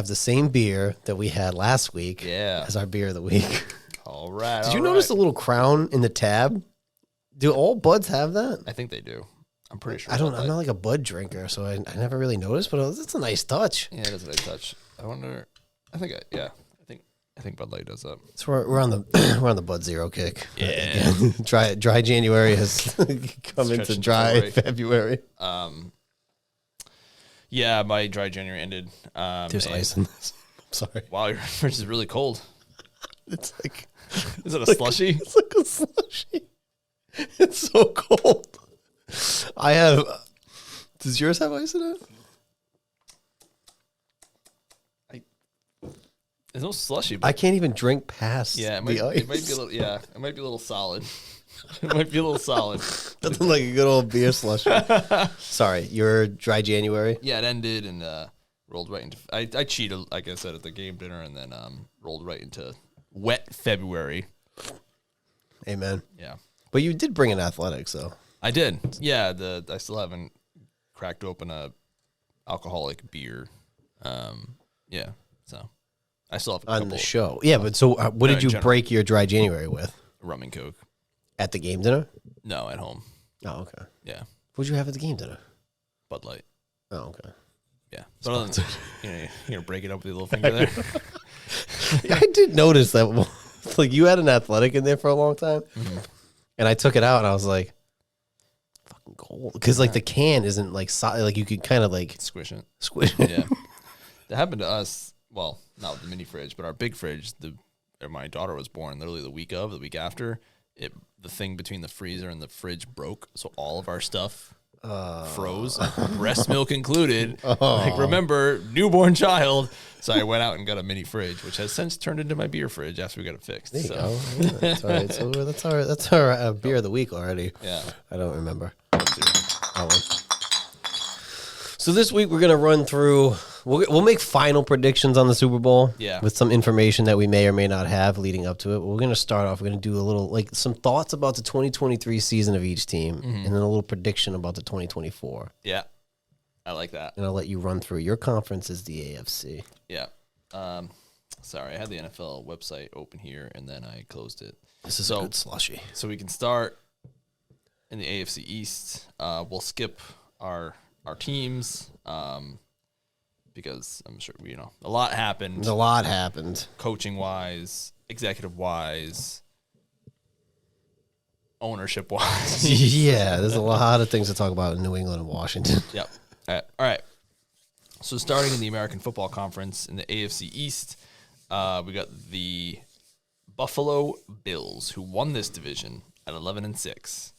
have the same beer that we had last week as our beer of the week. All right. Did you notice the little crown in the tab? Do all buds have that? I think they do. I'm pretty sure. I'm not like a bud drinker, so I never really noticed, but it's a nice touch. Yeah, it is a nice touch. I wonder. I think Bud Light does that. So we're on the we're on the Bud Zero kick. Yeah. Dry January has come into dry February. Yeah, my dry January ended. There's ice in this. I'm sorry. Wow, your fridge is really cold. It's like, is it a slushy? It's like a slushy. It's so cold. I have. Does yours have ice in it? There's no slushy. I can't even drink past the ice. It might be a little. Yeah, it might be a little solid. It might be a little solid. Nothing like a good old beer slushy. Sorry, your dry January. Yeah, it ended and rolled right into. I cheated, like I said, at the game dinner, and then rolled right into wet February. Amen. Yeah, but you did bring in athletics, though. I did. Yeah, I still haven't cracked open a alcoholic beer. Yeah, so I still have a couple on the show. Yeah, but so what did you break your dry January with? Rum and Coke. At the game dinner? No, at home. Oh, okay. Yeah. What'd you have at the game dinner? Bud Light. Oh, okay. Yeah. So other than, you're gonna break it up with your little finger there. I did notice that. Like you had an athletic in there for a long time, and I took it out and I was like, "Fucking cold," because like the can isn't like solid. Like you could kind of like squish it. Yeah. That happened to us. Well, not with the mini fridge, but our big fridge. My daughter was born literally the week after. The thing between the freezer and the fridge broke, so all of our stuff froze, breast milk included. Like, remember, newborn child. So I went out and got a mini fridge, which has since turned into my beer fridge after we got it fixed. There you go. Yeah, that's all right. So that's our beer of the week already. Yeah. I don't remember. So this week we're gonna run through. We'll make final predictions on the Super Bowl. Yeah. With some information that we may or may not have leading up to it. But we're gonna start off. We're gonna do a little some thoughts about the 2023 season of each team, and then a little prediction about the 2024. Yeah. I like that. And I'll let you run through your conference is the AFC. Yeah. Sorry, I had the NFL website open here and then I closed it. This is a good slushy. So we can start in the AFC East. We'll skip our teams because I'm sure a lot happened. A lot happened. Coaching wise, executive wise, ownership wise. Yeah, there's a lot of things to talk about in New England and Washington. Yep. All right. So starting in the American Football Conference in the AFC East, we got the Buffalo Bills, who won this division at 11-6.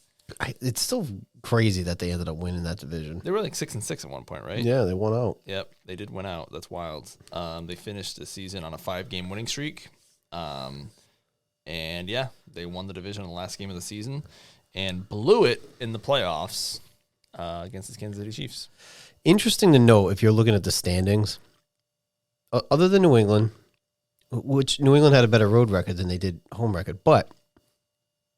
It's still crazy that they ended up winning that division. They were like 6-6 at one point, right? Yeah, they won out. Yep, they did win out. That's wild. They finished the season on a 5-game winning streak. And yeah, they won the division in the last game of the season and blew it in the playoffs against the Kansas City Chiefs. Interesting to note if you're looking at the standings, other than New England, which New England had a better road record than they did home record, but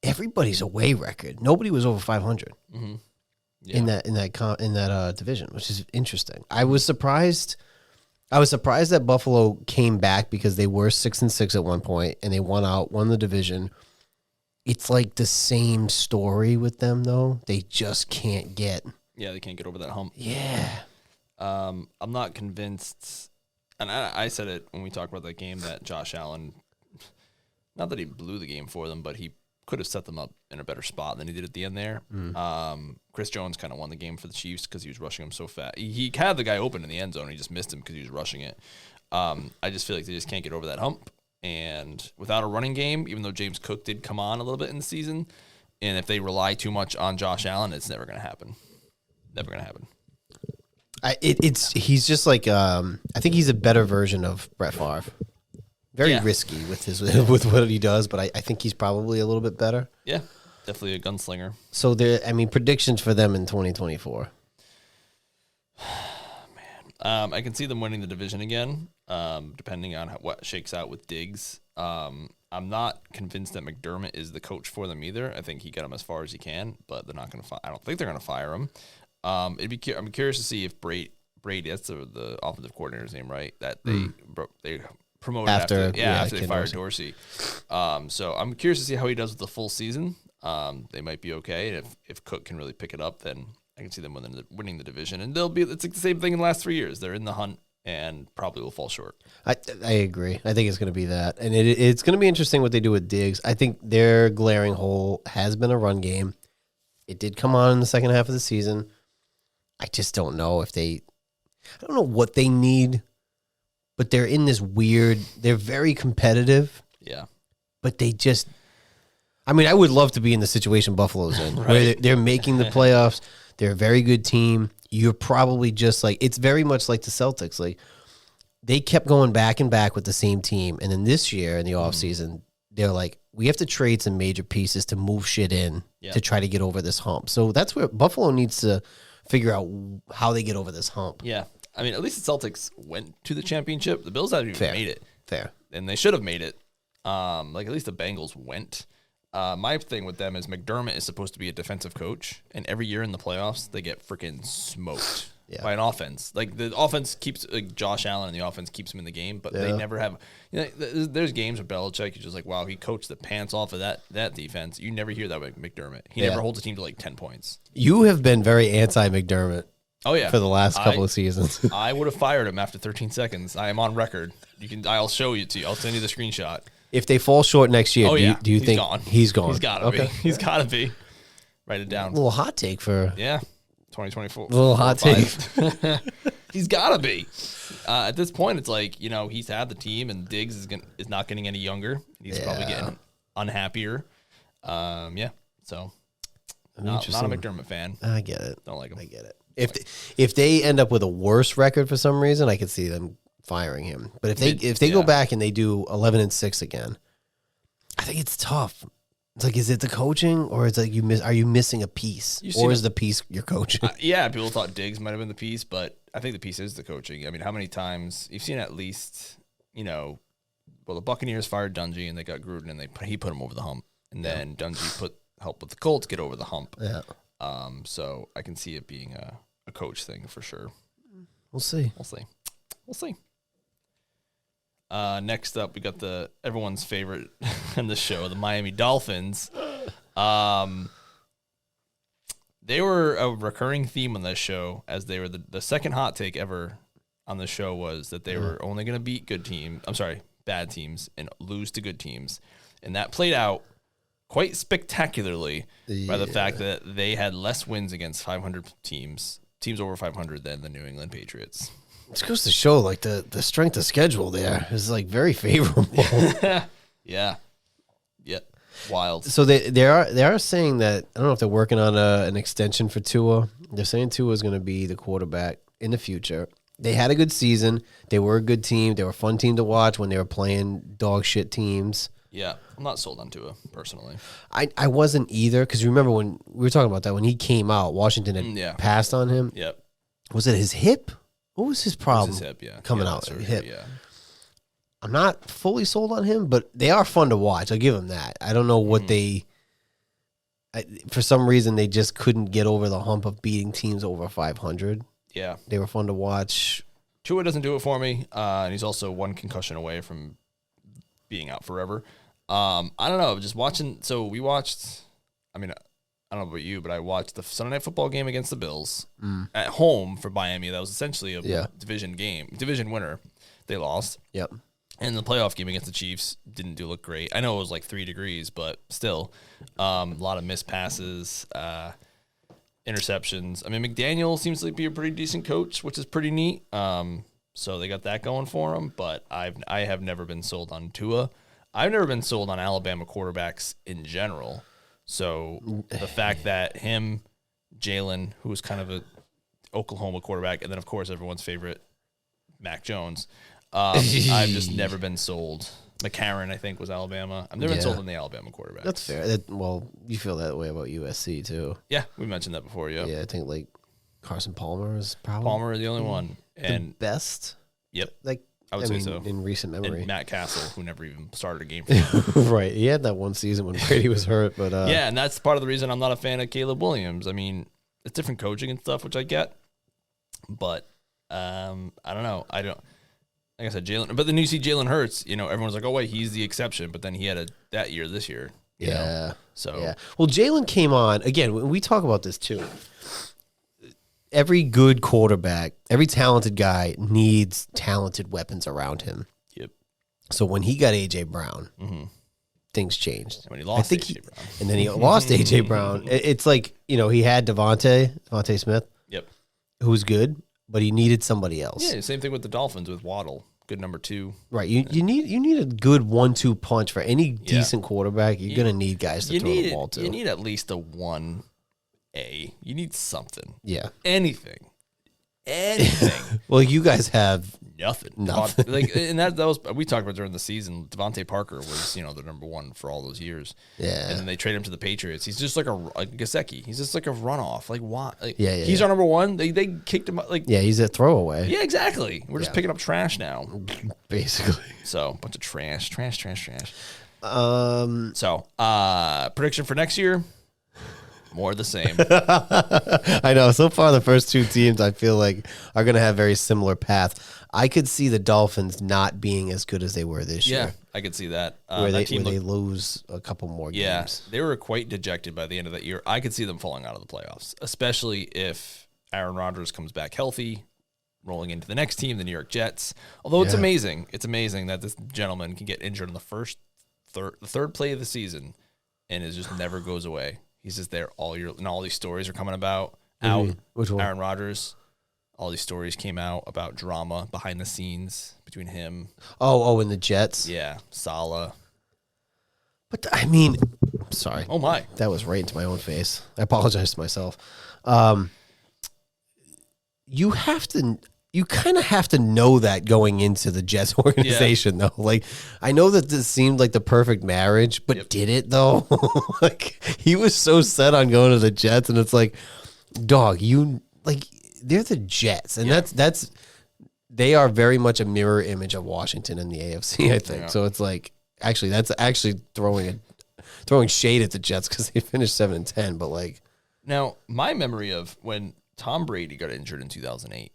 everybody's away record. Nobody was over 500 in that division, which is interesting. I was surprised that Buffalo came back because they were 6-6 at one point and they won the division. It's like the same story with them though. They just can't get. Yeah, they can't get over that hump. Yeah. I'm not convinced, and I said it when we talked about that game, that Josh Allen, not that he blew the game for them, but he could have set them up in a better spot than he did at the end there. Chris Jones kind of won the game for the Chiefs because he was rushing him so fast. He had the guy open in the end zone, and he just missed him because he was rushing it. I just feel like they just can't get over that hump. And without a running game, even though James Cook did come on a little bit in the season, and if they rely too much on Josh Allen, it's never going to happen. Never going to happen. He's just like I think he's a better version of Brett Favre. Very risky with what he does, but I think he's probably a little bit better. Yeah, definitely a gunslinger. So predictions for them in 2024. Man, I can see them winning the division again, depending on what shakes out with Diggs. I'm not convinced that McDermott is the coach for them either. I think he got him as far as he can, but they're not going to. I don't think they're going to fire him. I'm curious to see if Brady Brady. That's the offensive coordinator's name, right? That they promoted After after they Ken fired Dorsey. So I'm curious to see how he does with the full season. They might be okay, and if Cook can really pick it up, then I can see them winning the division, and it's like the same thing in the last 3 years. They're in the hunt and probably will fall short. I agree. I think it's going to be that, and it's going to be interesting what they do with Diggs. I think their glaring hole has been a run game. It did come on in the second half of the season. I just don't know if I don't know what they need, but they're in this weird. They're very competitive. Yeah, but they just. I mean, I would love to be in the situation Buffalo's in, right. where they're making the playoffs. They're a very good team. You're probably just like, it's very much like the Celtics. Like, they kept going back and back with the same team. And then this year in the offseason, they're like, we have to trade some major pieces to move shit in to try to get over this hump. So that's where Buffalo needs to figure out how they get over this hump. Yeah. I mean, at least the Celtics went to the championship. The Bills haven't even made it. Fair. And they should have made it. Like, at least the Bengals went. My thing with them is McDermott is supposed to be a defensive coach, and every year in the playoffs, they get freaking smoked by an offense. Like, the offense keeps, like, Josh Allen and the offense keeps him in the game, but they never have, there's games with Belichick, you're just like, wow, he coached the pants off of that defense. You never hear that with McDermott. He never holds a team to, like, 10 points. You have been very anti-McDermott. Oh, yeah. For the last couple of seasons. I would have fired him after 13 seconds. I am on record. I'll show you to you. I'll send you the screenshot. If they fall short next year, do you think gone. He's gone? He's got to be. He's got to be. Write it down. A little hot take for 2024. A little hot take. He's got to be. At this point, it's like, he's had the team, and Diggs is not getting any younger. He's probably getting unhappier. So not a McDermott fan. I get it. Don't like him. I get it. If they end up with a worse record for some reason, I could see them firing him. But if they go back and they do 11-6 again, I think it's tough. It's like, is it the coaching, or it's like are you missing a piece, or is the piece your coaching? People thought Diggs might have been the piece, but I think the piece is the coaching. I mean, how many times you've seen at least, the Buccaneers fired Dungy and they got Gruden and he put him over the hump, and then Dungy helped with the Colts get over the hump. Yeah. So I can see it being a coach thing for sure. We'll see. Next up, we got everyone's favorite in the show, the Miami Dolphins. They were a recurring theme on this show, as they were the second hot take ever on the show was that they were only going to beat bad teams and lose to good teams. And that played out quite spectacularly by the fact that they had less wins against 500 teams over 500 than the New England Patriots. It goes to show, like, the strength of schedule there is, like, very favorable. Yeah. Wild. So they are saying that, I don't know if they're working on an extension for Tua. They're saying Tua is going to be the quarterback in the future. They had a good season. They were a good team. They were a fun team to watch when they were playing dog shit teams. Yeah, I'm not sold on Tua, personally. I wasn't either, because remember when we were talking about that, when he came out, Washington had passed on him. Yep. Was it his hip? What was his problem? His hip, yeah. Coming out. Surgery, hip. Yeah. I'm not fully sold on him, but they are fun to watch. I'll give them that. I don't know what for some reason, they just couldn't get over the hump of beating teams over 500. Yeah. They were fun to watch. Tua doesn't do it for me, and he's also one concussion away from being out forever. I don't know, just watching. So we watched, I don't know about you, but I watched the Sunday Night Football game against the Bills at home for Miami. That was essentially a division winner. They lost. Yep. And the playoff game against the Chiefs didn't look great. I know it was like 3 degrees, but still, a lot of missed passes, interceptions. McDaniel seems to be a pretty decent coach, which is pretty neat. So they got that going for him. But I have never been sold on Tua. I've never been sold on Alabama quarterbacks in general. So the fact that him, Jalen, who was kind of a Oklahoma quarterback, and then of course everyone's favorite, Mac Jones. I've just never been sold. McCarron, I think, was Alabama. I've never been sold on the Alabama quarterbacks. That's fair. You feel that way about USC too. Yeah, we mentioned that before. Yeah. Yeah, I think like Carson Palmer is probably the only one, and the best. Yep. Like I would say so in recent memory. And Matt Castle, who never even started a game for him. Right. He had that one season when Brady was hurt, but yeah, and that's part of the reason I'm not a fan of Caleb Williams. It's different coaching and stuff, which I get, but I don't know. I don't. Like I said, Jalen. But then you see Jalen Hurts. Everyone's like, "Oh wait, he's the exception." But then he had that year this year. You know? So yeah. Well, Jalen came on again. We talk about this too. Every good quarterback, every talented guy needs talented weapons around him. Yep. So when he got AJ Brown, things changed. And when he lost AJ Brown, and then he lost AJ Brown. It's like he had Devontae Smith. Yep. Who was good, but he needed somebody else. Yeah, same thing with the Dolphins with Waddle. Good number 2. Right. You need a good 1-2 punch for any decent quarterback. You're gonna need guys to throw the ball to. You need at least a 1A. You need something. Yeah. Anything. Well, you guys have nothing. And that was we talked about during the season. Devontae Parker was the number 1 for all those years. Yeah. And then they trade him to the Patriots. He's just like Gesicki. He's just like a runoff. Like why? He's our number 1. They kicked him like. Yeah, he's a throwaway. Yeah, exactly. We're just picking up trash now, basically. So bunch of trash. So prediction for next year. More the same. I know. So far, the first 2 teams I feel like are going to have very similar paths. I could see the Dolphins not being as good as they were this year. Yeah, I could see that. Where they lose a couple more games. Yeah, they were quite dejected by the end of that year. I could see them falling out of the playoffs, especially if Aaron Rodgers comes back healthy, rolling into the next team, the New York Jets. Although it's amazing. It's amazing that this gentleman can get injured in the third play of the season, and it just never goes away. He's just there all year, and all these stories are coming out. Which one? Aaron Rodgers. All these stories came out about drama behind the scenes between him. Oh, and the Jets. Yeah, Saleh. But I mean, sorry. Oh my, that was right into my own face. I apologize to myself. You kind of have to know that going into the Jets organization, though. Like, I know that this seemed like the perfect marriage, but did it, though? Like, he was so set on going to the Jets, and it's like, dog, they're the Jets, and they are very much a mirror image of Washington in the AFC, I think. Yeah. So it's like, that's throwing shade at the Jets because they finished 7-10, but like. Now, my memory of when Tom Brady got injured in 2008,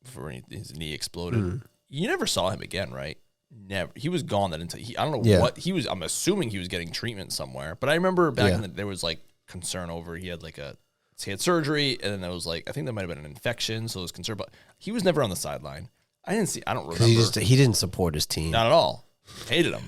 before his knee exploded. You never saw him again, right? Never. He was gone that until I don't know what he was. I'm assuming he was getting treatment somewhere. But I remember back in there was like concern over he had surgery, and then there was I think there might have been an infection, so there was concern. But he was never on the sideline. I don't remember. He didn't support his team. Not at all. Hated him.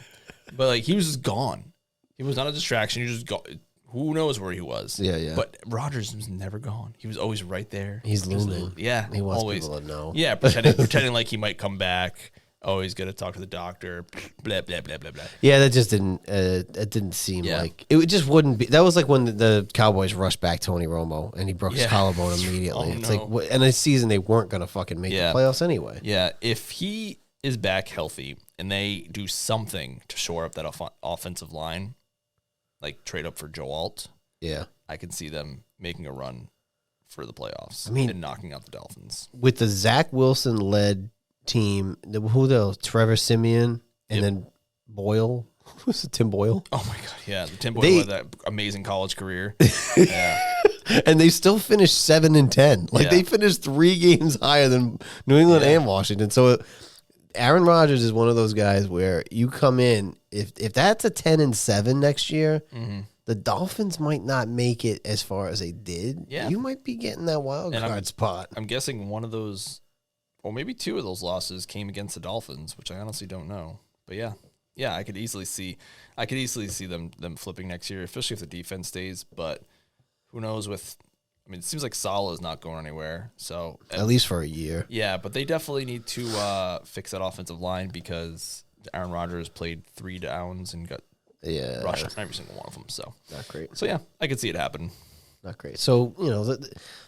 But he was just gone. He was not a distraction. He just gone. Who knows where he was? Yeah. But Rodgers was never gone. He was always right there. He's looming. Yeah, he wants people to know. Yeah, pretending like he might come back. Oh, he's gonna talk to the doctor. Blah blah blah blah blah. Yeah, that just didn't. It didn't seem like it. Just wouldn't be. That was like when the Cowboys rushed back Tony Romo and he broke his collarbone immediately. It's like, and this season they weren't gonna fucking make the playoffs anyway. Yeah, if he is back healthy and they do something to shore up that offensive line. Like trade up for Joe Alt. Yeah. I can see them making a run for the playoffs and knocking out the Dolphins. With the Zach Wilson-led team, who else? Trevor Siemian and then Boyle. Who's it, Tim Boyle? Oh, my God. Yeah, Tim Boyle had that amazing college career. Yeah. And they still finished 7-10. They finished 3 games higher than New England and Washington. So Aaron Rodgers is one of those guys where you come in, if that's a 10-7 next year, the Dolphins might not make it as far as they did. Yeah. You might be getting that wild card spot. I'm guessing one of those, or maybe 2 of those losses came against the Dolphins, which I honestly don't know. But yeah, I could easily see them flipping next year, especially if the defense stays. But who knows it seems like Saleh is not going anywhere. So at least for a year. Yeah, but they definitely need to fix that offensive line because Aaron Rodgers played 3 downs and got rushed on every single one of them. So not great. So yeah, I could see it happen. Not great. So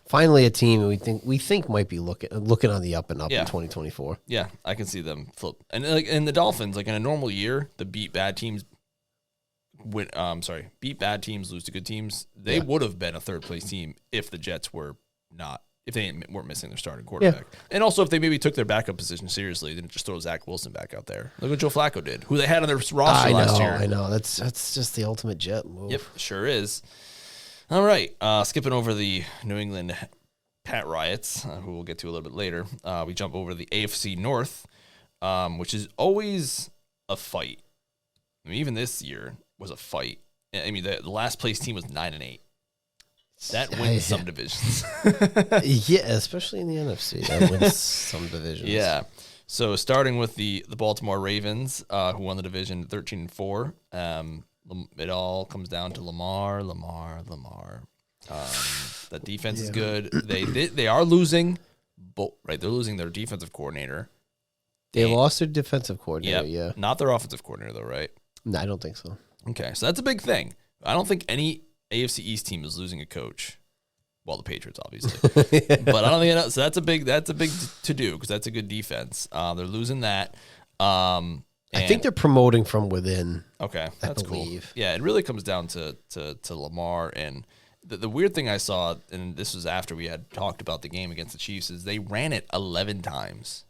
finally a team we think might be looking on the up and up in 2024. Yeah, I can see them flip. And in the Dolphins, in a normal year, the beat bad teams. Beat bad teams, lose to good teams. They would have been a third place team if the Jets weren't missing their starting quarterback, and also if they maybe took their backup position seriously, then just throw Zach Wilson back out there. Look what Joe Flacco did, who they had on their roster last year. I know that's just the ultimate Jet move. Yep, sure is. All right, skipping over the New England Pat Riots, who we'll get to a little bit later. We jump over to the AFC North, which is always a fight. I mean, even this year was a fight. I mean, the last place team was 9-8. That wins some divisions. Yeah, especially in the NFC. That wins some divisions. Yeah. So starting with the Baltimore Ravens, who won the division 13-4. It all comes down to Lamar. The defense is good. They are losing, right? They're losing their defensive coordinator. They lost their defensive coordinator. Yeah, not their offensive coordinator though, right? No, I don't think so. Okay, so that's a big thing. I don't think any AFC East team is losing a coach. Well, the Patriots, obviously, but I don't think so. That's a big to do because that's a good defense. They're losing that. I think they're promoting from within. Okay, that's cool. Yeah, it really comes down to Lamar, and the weird thing I saw, and this was after we had talked about the game against the Chiefs, is they ran it 11 times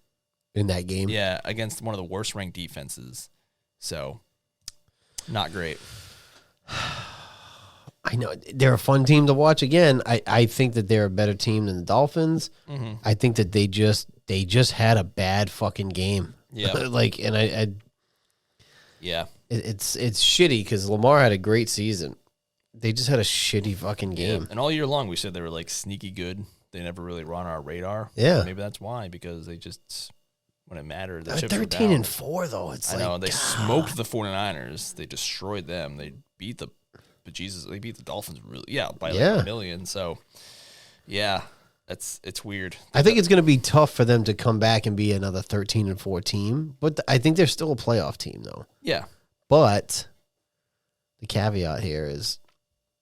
in that game. Yeah, against one of the worst ranked defenses. So, not great. I know they're a fun team to watch. Again, I think that they're a better team than the Dolphins. Mm-hmm. I think that they just had a bad fucking game. Yeah, yeah, it's shitty because Lamar had a great season. They just had a shitty fucking game. Yeah. And all year long we said they were like sneaky good. They never really were on our radar. Yeah, maybe that's why, because they just when it mattered, the they're chips were down. 13-4 though. I know they smoked the 49ers. They destroyed them. They beat the Dolphins by like a million. So yeah, it's weird. I think it's going to be tough for them to come back and be another 13-4 team, but I think they're still a playoff team though. Yeah, but the caveat here is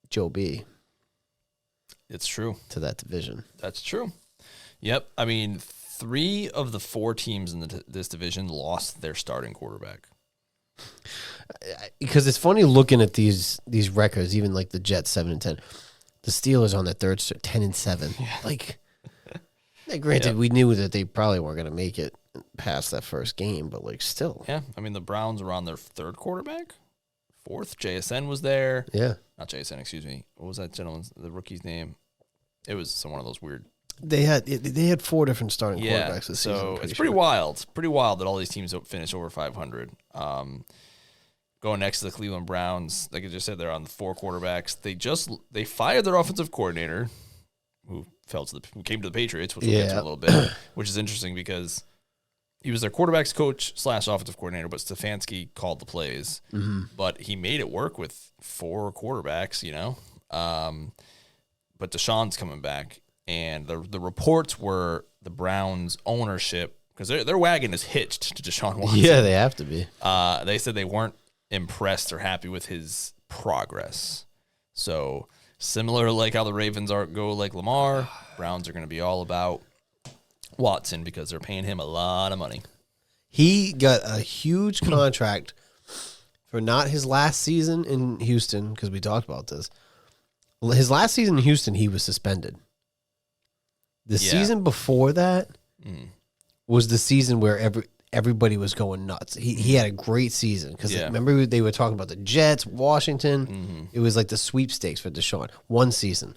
Joe B. It's true to that division. That's true. Yep. I mean, 3 of the 4 teams in this division lost their starting quarterback. Because it's funny looking at these records, even like the Jets 7-10, the Steelers on their third 10-7. Yeah. Like, granted, we knew that they probably weren't going to make it past that first game, but like still. Yeah, I mean the Browns were on their 3rd quarterback, 4th. JSN was there. Yeah, not JSN. Excuse me. What was that gentleman's the rookie's name? It was one of those weird. They had 4 different starting quarterbacks this season. So it's pretty wild. Pretty wild that all these teams finish over 500. Going next to the Cleveland Browns, like I just said, they're on the 4 quarterbacks. They fired their offensive coordinator, who came to the Patriots, which we'll get to in a little bit, which is interesting because he was their quarterbacks coach / offensive coordinator, but Stefanski called the plays. Mm-hmm. But he made it work with 4 quarterbacks, but Deshaun's coming back. And the reports were the Browns ownership, because their wagon is hitched to Deshaun Watson. Yeah, they have to be. They said they weren't impressed or happy with his progress. So similar to like how the Ravens go like Lamar, Browns are going to be all about Watson because they're paying him a lot of money. He got a huge contract for not his last season in Houston, because we talked about this. His last season in Houston, he was suspended. The season before that was the season where everybody was going nuts. He had a great season because remember they were talking about the Jets, Washington. Mm-hmm. It was like the sweepstakes for Deshaun. One season.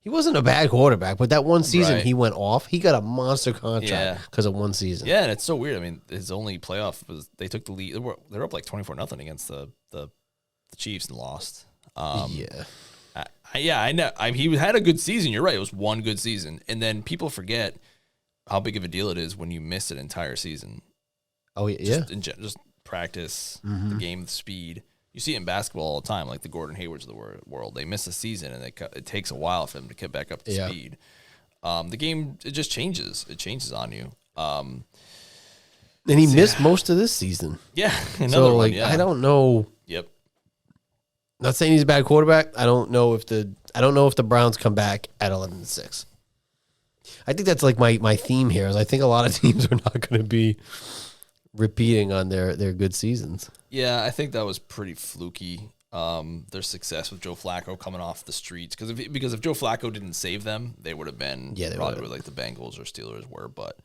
He wasn't a bad quarterback, but that one season he went off. He got a monster contract because of one season. Yeah, and it's so weird. I mean, his only playoff was they took the lead. They were up like 24-0 against the Chiefs and lost. I know. He had a good season. You're right. It was one good season. And then people forget how big of a deal it is when you miss an entire season. Oh, yeah. Just practice, the game, the speed. You see it in basketball all the time, like the Gordon Haywards of the world. They miss a season, and it takes a while for them to get back up to speed. The game, it just changes. It changes on you. And he missed most of this season. Yeah. So, I don't know. Yep. Not saying he's a bad quarterback. I don't know if the Browns come back at 11-6. I think that's like my theme here. Is I think a lot of teams are not going to be repeating on their good seasons. Yeah, I think that was pretty fluky. Their success with Joe Flacco coming off the streets, because if Joe Flacco didn't save them, they would have been probably like the Bengals or Steelers were. But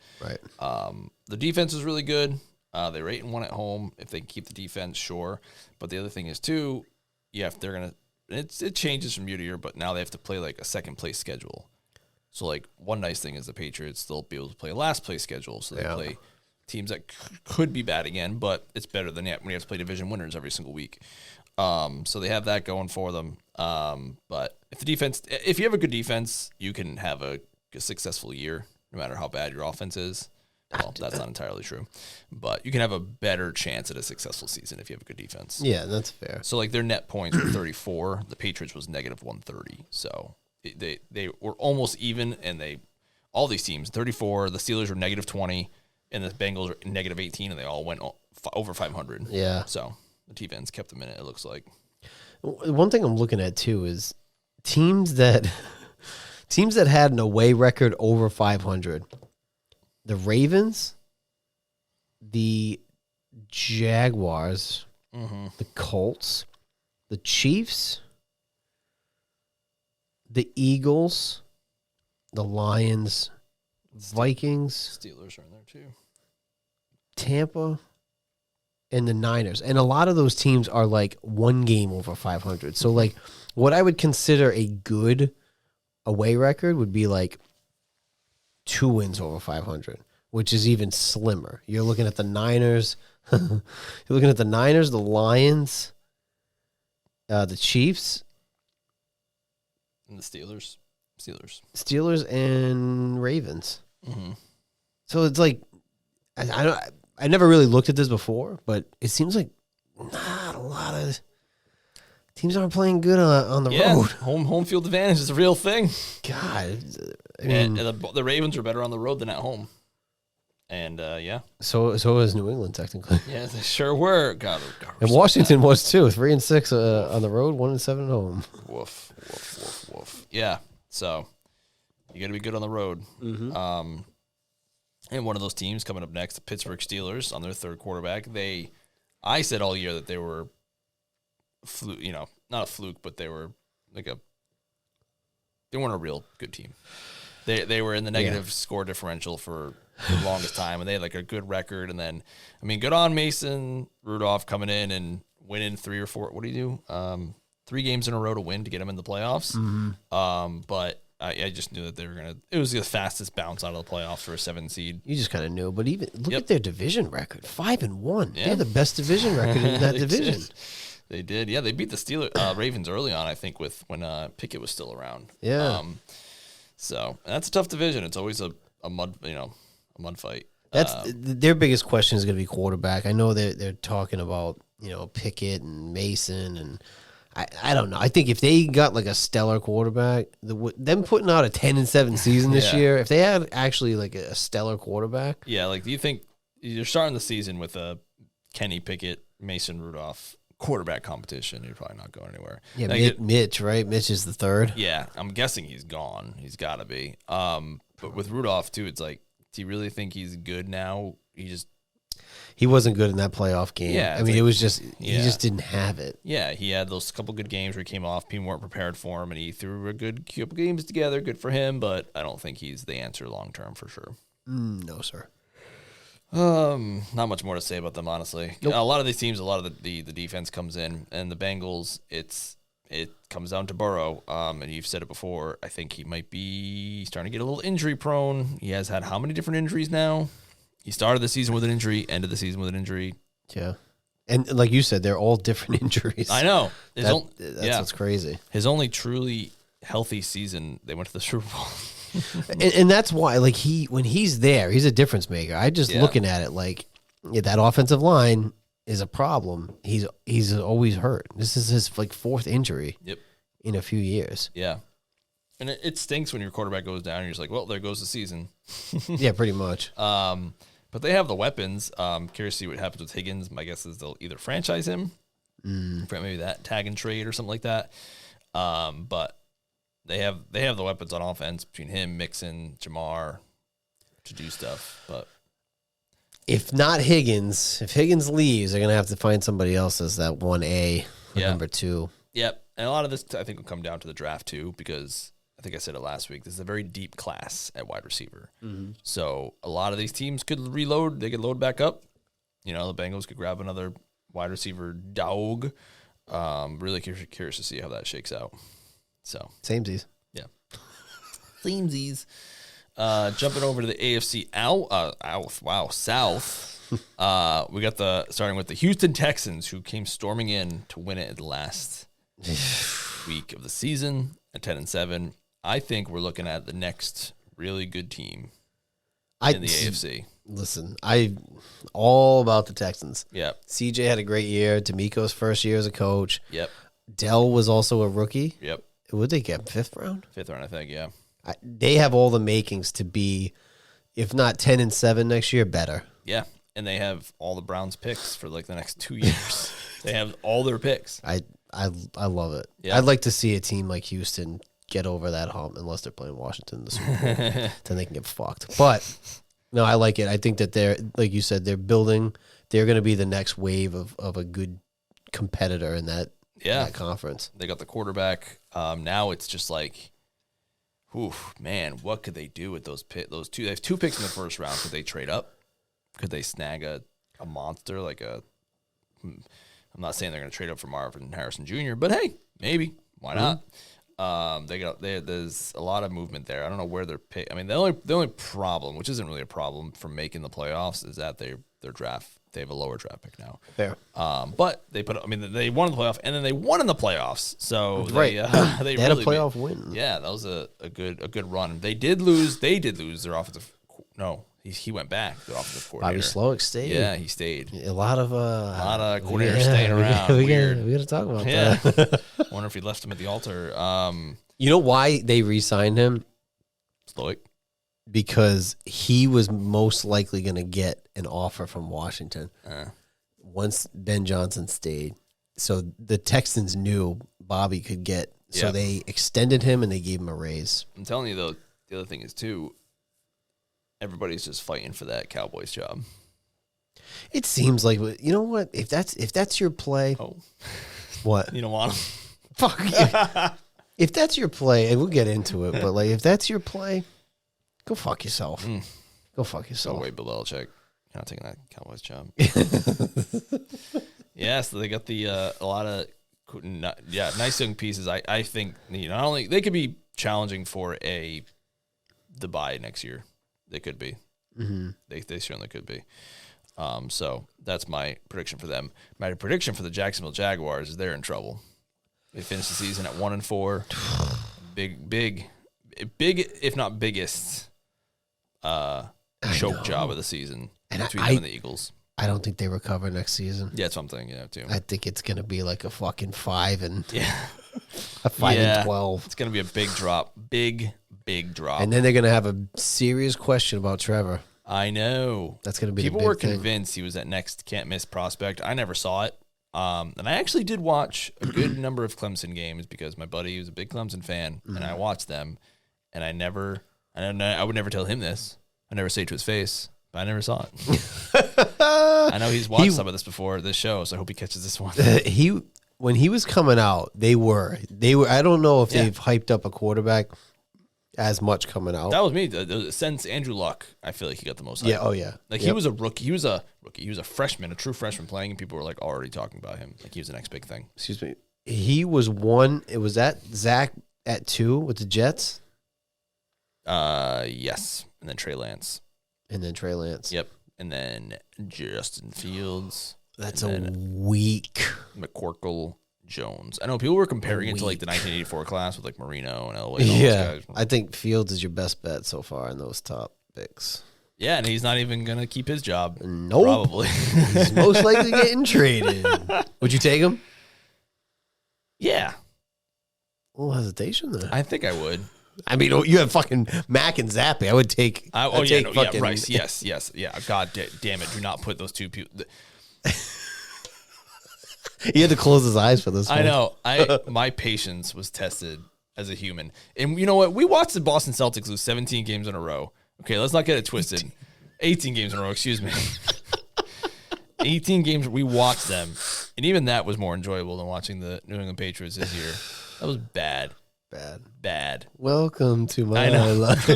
the defense is really good. They're 8-1 at home. If they can keep the defense, sure. But the other thing is too. Yeah, if they're gonna, it changes from year to year, but now they have to play like a second place schedule. So, like, one nice thing is the Patriots, they'll be able to play a last place schedule. So they play teams that could be bad again, but it's better than when you have to play division winners every single week. So they have that going for them. But if you have a good defense, you can have a successful year, no matter how bad your offense is. Well, that's not entirely true, but you can have a better chance at a successful season if you have a good defense. Yeah, that's fair. So, like, their net points were 34. The Patriots was negative 130. So they were almost even, and all these teams 34. The Steelers were negative 20, and the Bengals were negative 18, and they all went over 500. Yeah. So the defense kept them in it. It looks like. One thing I'm looking at too is teams that had an away record over 500. The Ravens, the Jaguars, the Colts, the Chiefs, the Eagles, the Lions, Vikings, Steelers are in there too. Tampa, and the Niners. And a lot of those teams are like one game over 500. So, like, what I would consider a good away record would be like 2 wins over 500, which is even slimmer. You're looking at the Niners. You're looking at the Niners, the Lions, the Chiefs, and the Steelers, and Ravens. Mm-hmm. So it's like I never really looked at this before, but it seems like not a lot of teams aren't playing good on the road. Home field advantage is a real thing. God, I mean, and the Ravens are better on the road than at home. And so is New England technically. Yeah, they sure were. God, and Washington was too. 3-6 on the road, 1-7 at home. Woof, woof, woof, woof. Yeah, so you got to be good on the road. Mm-hmm. And one of those teams coming up next, the Pittsburgh Steelers, on their third quarterback. I said all year that they were not a fluke, but they were they weren't a real good team. They were in the negative score differential for the longest time, and they had like a good record. And then, I mean, good on Mason Rudolph coming in and winning 3 or 4. What do you do? 3 games in a row to win to get them in the playoffs. Mm-hmm. But I just knew that they were gonna. It was the fastest bounce out of the playoffs for a 7 seed. You just kind of knew, but even look at their division record, 5-1. Yeah. They're the best division record in that division. They did. Yeah, they beat the Ravens early on, I think, when Pickett was still around. Yeah. So that's a tough division. It's always a mud fight. That's their biggest question is going to be quarterback. I know they're talking about Pickett and Mason, and I don't know. I think if they got like a stellar quarterback, them putting out a 10-7 season this year, if they had actually like a stellar quarterback, like, do you think you're starting the season with a Kenny Pickett, Mason Rudolph quarterback competition? You're probably not going anywhere. Yeah, Mitch, right? Mitch is the third. Yeah, I'm guessing he's gone. He's got to be. But with Rudolph too, it's like, do you really think he's good now? He wasn't good in that playoff game. Yeah, I mean, it was just he just didn't have it. Yeah, he had those couple good games where he came off. People weren't prepared for him, and he threw a good couple games together. Good for him, but I don't think he's the answer long term for sure. No, sir. Not much more to say about them, honestly. Nope. A lot of these teams, a lot of the defense comes in, and the Bengals, it comes down to Burrow. And you've said it before. I think he might be starting to get a little injury prone. He has had how many different injuries now? He started the season with an injury, ended the season with an injury. Yeah, and like you said, they're all different injuries. I know. That's what's crazy. His only truly healthy season, they went to the Super Bowl. and that's why, like, when he's there, he's a difference maker. I just looking at it like that offensive line is a problem. He's always hurt. This is his like 4th injury. Yep. In a few years. Yeah. And it stinks when your quarterback goes down and you're just like, well, there goes the season. Yeah, pretty much. But they have the weapons. Curious to see what happens with Higgins. My guess is they'll either franchise him, for maybe that tag and trade or something like that. But they have the weapons on offense between him, Mixon, Jamar to do stuff. But if Higgins leaves, they're gonna have to find somebody else as that 1A number 2. Yep. And a lot of this, I think, will come down to the draft too, because I think I said it last week. This is a very deep class at wide receiver. Mm-hmm. So a lot of these teams could reload. They could load back up. The Bengals could grab another wide receiver dog. Really curious to see how that shakes out. So samesies. Yeah. Samesies. Jumping over to the AFC South. We got starting with the Houston Texans, who came storming in to win it at the last week of the season at 10-7. I think we're looking at the next really good team in the AFC. Listen, I all about the Texans. Yep. CJ had a great year. D'Amico's first year as a coach. Yep. Dell was also a rookie. Yep. Would they get 5th round? 5th round, I think. Yeah. They have all the makings to be, if not 10-7 next year, better. Yeah, and they have all the Browns picks for like the next 2 years. They have all their picks. I love it. Yeah. I'd like to see a team like Houston get over that hump, unless they're playing Washington in the Super Bowl. Then they can get fucked. But no, I like it. I think that they're, like you said, they're building. They're going to be the next wave of a good competitor in that conference. They got the quarterback. Now it's just like, oof, man, what could they do with those two? They have 2 picks in the first round. Could they trade up? Could they snag a monster like a? I'm not saying they're going to trade up for Marvin Harrison Jr., but hey, maybe. Why not? There's a lot of movement there. I don't know where they're pick. I mean, the only problem, which isn't really a problem for making the playoffs, is that their draft. They have a lower draft pick now. Fair. But they they won the playoff, and then they won in the playoffs. So right. They had really a playoff win. Yeah, that was a good run. They did lose their offensive. No, he went back. Their offensive coordinator. Bobby Slowick stayed. Yeah, he stayed. A lot of coordinators staying around. We got to talk about that. Wonder if he left him at the altar. You know why they re-signed him? Slowick. Because he was most likely going to get an offer from Washington once Ben Johnson stayed. So the Texans knew Bobby could get. So they extended him and they gave him a raise. I'm telling you, though, the other thing is, too, everybody's just fighting for that Cowboys job. It seems like, you know what? If that's your play, what? You don't want him? Fuck you. If that's your play, and we'll get into it, but like if that's your play, go fuck yourself. Go fuck yourself. Oh, wait, Bill Belichick. You're not taking that Cowboys job. Yeah, so they got a lot of nice young pieces. I think not only they could be challenging for the bye next year. They could be. Mm-hmm. They certainly could be. So that's my prediction for them. My prediction for the Jacksonville Jaguars is they're in trouble. They finished the season at 1-4. Big, if not biggest, choke job of the season between them and the Eagles. I don't think they recover next season. Yeah, it's something. Yeah, too. I think it's gonna be like a fucking 5 and a 5-12. It's gonna be a big drop, big drop. And then they're gonna have a serious question about Trevor. I know That's gonna be. People the big were thing. convinced he was that next can't miss prospect. I never saw it. And I actually did watch a good number of Clemson games because my buddy was a big Clemson fan, and I watched them. And I would never tell him this. I never say it to his face, but I never saw it. I know he's watched some of this before this show, so I hope he catches this one. When he was coming out, they were. I don't know if they've hyped up a quarterback as much coming out. That was me. Since Andrew Luck, I feel like he got the most hype. Yeah. Oh yeah. Like he was a rookie. He was a freshman, a true freshman playing, and people were like already talking about him. Like he was the next big thing. Excuse me. He was one. It was that Zach at 2 with the Jets. Yes, and then Trey Lance. Yep. And then Justin Fields. That's a weak McCorkle Jones. I know people were comparing it to like the 1984 class with like Marino and Elway. And all those guys. I think Fields is your best bet so far in those top picks. Yeah, and he's not even gonna keep his job. Nope. Probably. He's most likely getting traded. Would you take him? Yeah. A little hesitation there. I think I would. I mean, you have fucking Mac and Zappe. I would take. Rice. Yes. Yeah. God damn it! Do not put those two people. He had to close his eyes for this one. I know. My patience was tested as a human. And you know what? We watched the Boston Celtics lose 17 games in a row. Okay, let's not get it twisted. 18 games in a row, excuse me. 18 games, we watched them. And even that was more enjoyable than watching the New England Patriots this year. That was bad. Bad. Welcome to my life.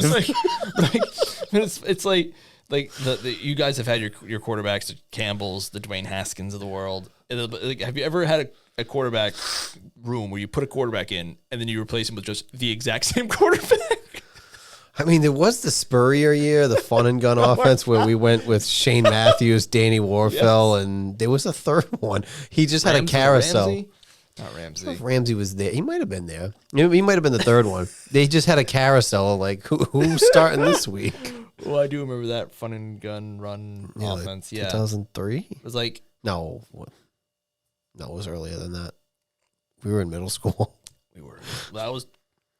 It's like the you guys have had your quarterbacks, the Campbells, the Dwayne Haskins of the world. Like, have you ever had a quarterback room where you put a quarterback in and then you replace him with just the exact same quarterback? I mean, there was the Spurrier year, the fun and gun offense, where we went with Shane Matthews, Danny Warfel, and there was a third one. He just had a carousel. Ramsey? Not Ramsey. If Ramsey was there. He might have been there. He might have been the third one. They just had a carousel. Like, who's starting this week? Well, I do remember that fun and gun run offense. Yeah. 2003? It was like... No. No, it was earlier than that. We were in middle school. We were. That was...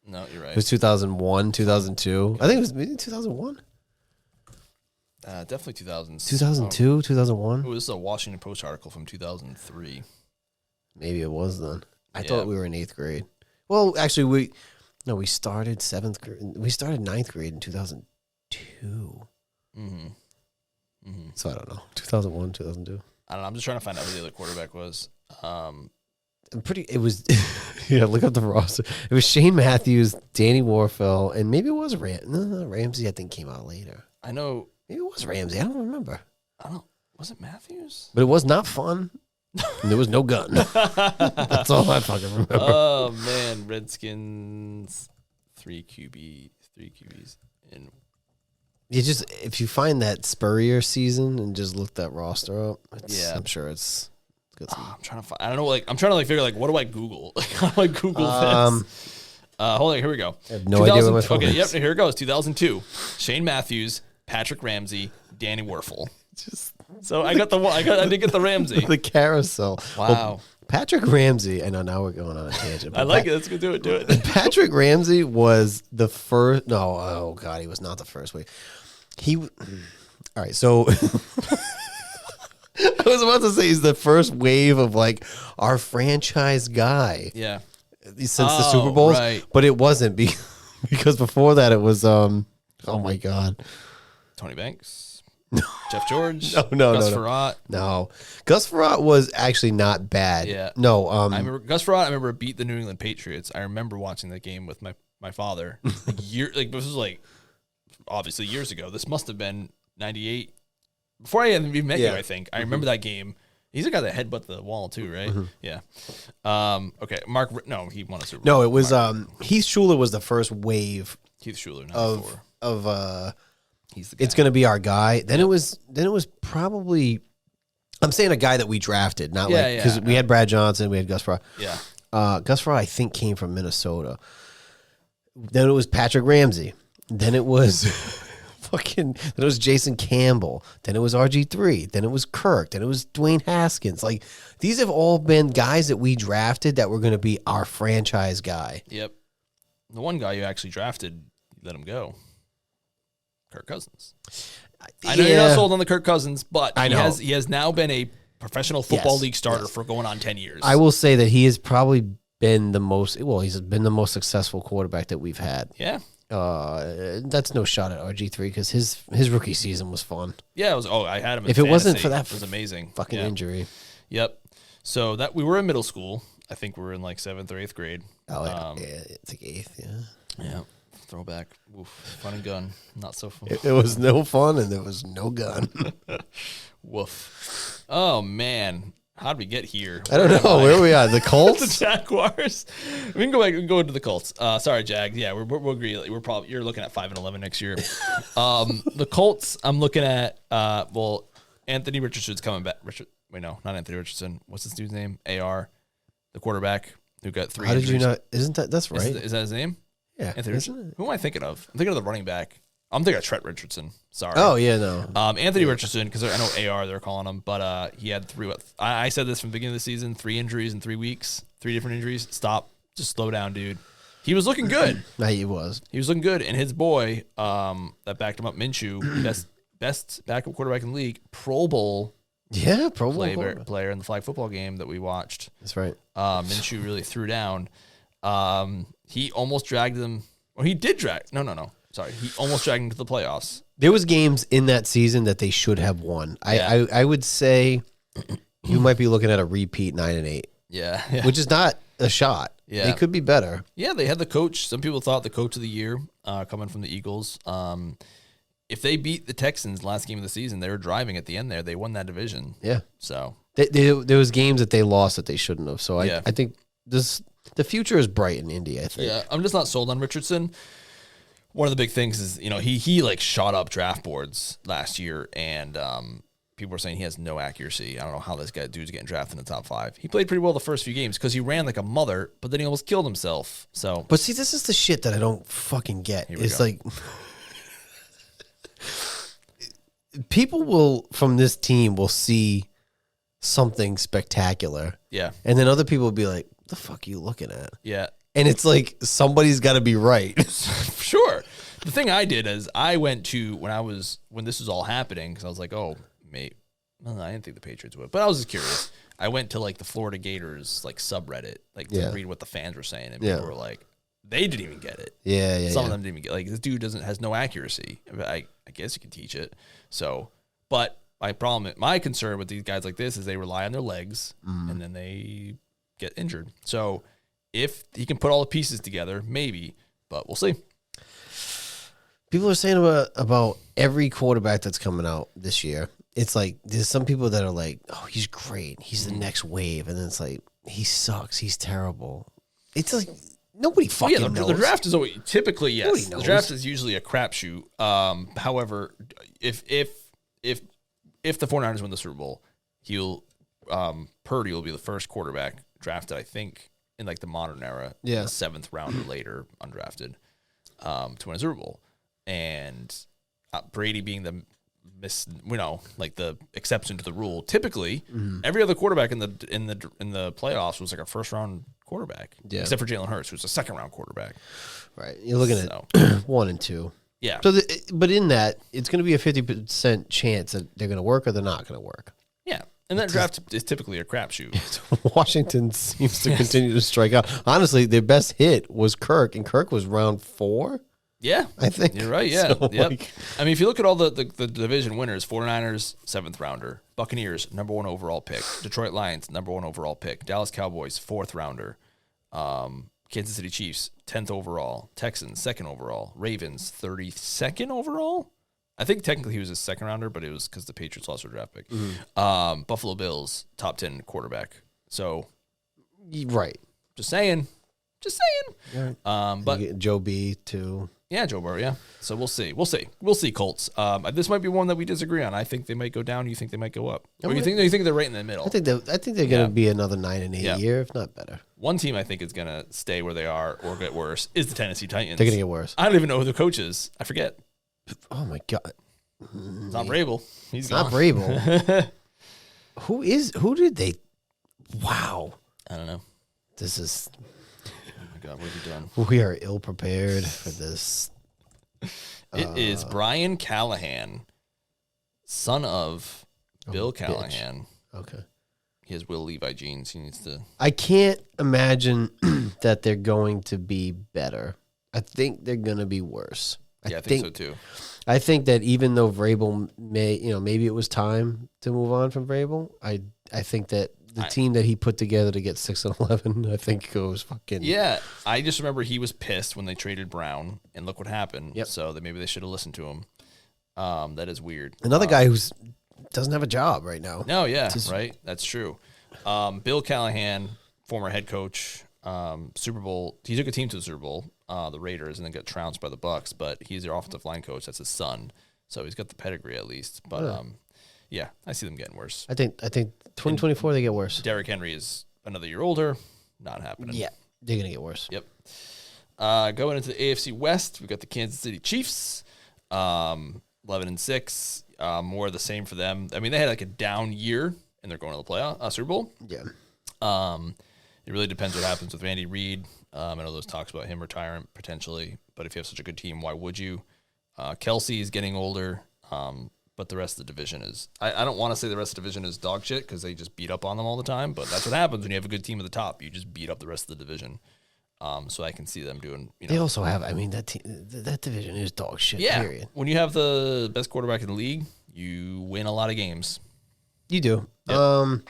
No, you're right. It was 2001, 2002. I think it was maybe 2001. Definitely 2000. 2002, 2001. Oh, this is a Washington Post article from 2003. Maybe it was then. I thought we were in 8th grade. Well, actually, we started 7th grade. We started 9th grade in 2002. So I don't know. 2001, 2002. I don't know. I'm just trying to find out who the other quarterback was. It was, yeah, look up the roster. It was Shane Matthews, Danny Warfel, and maybe it was Ramsey, I think, came out later. I know. Maybe it was Ramsey. I don't remember. Was it Matthews? But it was not fun. And there was no gun. That's all I fucking remember. Oh, man. Redskins, 3 QBs in. You just, if you find that Spurrier season and just look that roster up, I'm sure it's good. I'm trying to find, I don't know, like, I'm trying to like figure like, what do I Google? Like, how do I Google this? Hold on, here we go. I have no idea what my phone is. Yep, here it goes. 2002. Shane Matthews, Patrick Ramsey, Danny Werfel. So I got I did get the Ramsey. The carousel. Wow. Well, Patrick Ramsey, I know now we're going on a tangent. I like it. Let's go do it. Patrick Ramsey was the first. No, oh God, he was not the first wave. All right, so I was about to say he's the first wave of like our franchise guy. Yeah. Since the Super Bowls. Right. But it wasn't because before that it was oh my God. Tony Banks. Jeff George. No. Gus Frerotte. No. Gus Frerotte was actually not bad. Yeah. No. I remember Gus Frerotte. I remember beat the New England Patriots. I remember watching that game with my father. This was like obviously years ago. This must have been 98. Before I even met you, I think. I remember that game. He's the guy that headbutt the wall too, right? Yeah. Okay. Mark. No, he won a Super Bowl. No, it was Heath Schuler was the first wave. Keith Schuler. Of he's the guy. It's going to be our guy. Then it was probably. I'm saying a guy that we drafted, not because we had Brad Johnson, we had Gus Frerotte. Yeah. Gus Frerotte, I think, came from Minnesota. Then it was Patrick Ramsey. Then it was then it was Jason Campbell. Then it was RG3. Then it was Kirk. Then it was Dwayne Haskins. Like, these have all been guys that we drafted that were going to be our franchise guy. Yep. The one guy you actually drafted, you let him go. Kirk Cousins. I know you're not sold on the Kirk Cousins, but he has now been a professional football league starter for going on 10 years. I will say that he has probably been he's been the most successful quarterback that we've had. Yeah. That's no shot at RG3 because his rookie season was fun. Yeah, it was. Oh, I had him. If it wasn't for that, it was amazing. Fucking injury. Yep. So that we were in middle school. I think we were in like 7th or 8th grade. Oh, yeah, it's like 8th. Yeah. Yeah. Throwback. Oof. Fun and gun. Not so fun. It was no fun and there was no gun. Woof. Oh man. How'd we get here? I don't know. Where are we at? The Colts? The Jaguars. We can go back and go into the Colts. Sorry, Jag. Yeah, we'll agree. You're looking at 5-11 next year. The Colts, I'm looking at Anthony Richardson's coming back. Not Anthony Richardson. What's this dude's name? AR, the quarterback who got 3 How injuries. did you not? Isn't that's right? Is that his name? Yeah. Anthony Richardson. Who am I thinking of? I'm thinking of the running back. I'm thinking of Trent Richardson. Sorry. Oh, yeah, no. Anthony Richardson, because I know AR they're calling him, but he had 3. I said this from the beginning of the season: 3 injuries in 3 weeks, 3 different injuries. Stop. Just slow down, dude. He was looking good. No, he was. He was looking good, and his boy that backed him up, Minshew, best backup quarterback in the league, Pro Bowl. Yeah, Pro Bowl player in the flag football game that we watched. That's right. Minshew really threw down. He almost dragged them. Well, he did drag. No. Sorry, he almost dragged them to the playoffs. There was games in that season that they should have won. I would say you might be looking at a repeat 9-8. Yeah. Which is not a shot. Yeah. They could be better. Yeah, they had the coach. Some people thought the coach of the year coming from the Eagles. If they beat the Texans last game of the season, they were driving at the end there. They won that division. Yeah. So there was games that they lost that they shouldn't have. So I think the future is bright in Indy, I think. Yeah, I'm just not sold on Richardson. one of the big things is, he like shot up draft boards last year, and people were saying he has no accuracy. I don't know how this dude's getting drafted in the top 5. He played pretty well the first few games because he ran like a mother, but then he almost killed himself. So, but see, this is the shit that I don't fucking get. It's like people from this team will see something spectacular. Yeah. And then other people will be like, what the fuck are you looking at? Yeah. And it's like, somebody's got to be right. Sure. The thing I did is I went to, when this was all happening, because I was like, oh, mate, well, I didn't think the Patriots would, but I was just curious. I went to like the Florida Gators like subreddit, like to read what the fans were saying, and people were like, they didn't even get it. Yeah. Some of them didn't even get like this dude has no accuracy. I guess you can teach it. So, but my concern with these guys like this is they rely on their legs and then they get injured. So if he can put all the pieces together, maybe, but we'll see. People are saying about every quarterback that's coming out this year. It's like there's some people that are like, oh, he's great. He's the next wave. And then it's like, he sucks. He's terrible. It's like nobody fucking knows. The draft is always typically, yes. Nobody The knows. draft is usually a crapshoot. However, if the 49ers win the Super Bowl, Purdy will be the first quarterback drafted, I think, in like the modern era. Yeah. 7th round or later, undrafted, to win a Super Bowl. And Brady being the exception to the rule. Typically, every other quarterback in the playoffs was like a first round quarterback, except for Jalen Hurts, who's a second round quarterback. Right, you're looking at 1 and 2. Yeah. So, but in that, it's going to be a 50% chance that they're going to work or they're not going to work. Yeah, and that draft is typically a crapshoot. Washington seems to continue to strike out. Honestly, their best hit was Kirk, and Kirk was round 4. Yeah, I think you're right. Yeah, so, yep. I mean, if you look at all the division winners, 49ers, 7th rounder, Buccaneers, number 1 overall pick, Detroit Lions, number 1 overall pick, Dallas Cowboys, 4th rounder, Kansas City Chiefs, 10th overall, Texans, 2nd overall, Ravens, 32nd overall. I think technically he was a 2nd rounder, but it was because the Patriots lost their draft pick. Buffalo Bills, top 10 quarterback. So, right. Just saying. Right. But Joe B too. Yeah, Joe Burrow, yeah. So we'll see, Colts. This might be one that we disagree on. I think they might go down. You think they might go up? Or you think they're right in the middle? I think they're going to be another 9 and 8 year, if not better. One team I think is going to stay where they are or get worse is the Tennessee Titans. They're going to get worse. I don't even know who the coach is. I forget. Oh my god, it's not Vrabel. He's not Vrabel. Who did they? Wow. I don't know. This is. God, what have you done? We are ill prepared for this. It is Brian Callahan, son of Bill Callahan. Bitch. Okay. He has Will Levi genes. He needs to. I can't imagine that they're going to be better. I think they're going to be worse. I think so too. I think that even though Vrabel maybe it was time to move on from Vrabel, I think that the team that he put together to get 6-11, I think goes fucking. Yeah, I just remember he was pissed when they traded Brown, and look what happened. Yep. So that maybe they should have listened to him. That is weird. Another guy who doesn't have a job right now. No, yeah, right. That's true. Bill Callahan, former head coach, Super Bowl. He took a team to the Super Bowl, the Raiders, and then got trounced by the Bucks. But he's their offensive line coach. That's his son, so he's got the pedigree at least. But yeah, I see them getting worse. I think 2024 they get worse. Derrick Henry is another year older. Not happening. Yeah, they're gonna get worse. Yep. Going into the AFC West, we got the Kansas City Chiefs, 11-6. More of the same for them. I mean, they had like a down year, and they're going to the Super Bowl. Yeah. It really depends what happens with Randy Reed. I know there's talks about him retiring potentially, but if you have such a good team, why would you? Kelsey is getting older, but the rest of the division is. I don't want to say the rest of the division is dog shit because they just beat up on them all the time, but that's what happens when you have a good team at the top. You just beat up the rest of the division. So I can see them doing. They also have. I mean, that division is dog shit. Yeah. Period. When you have the best quarterback in the league, you win a lot of games. You do. Yep.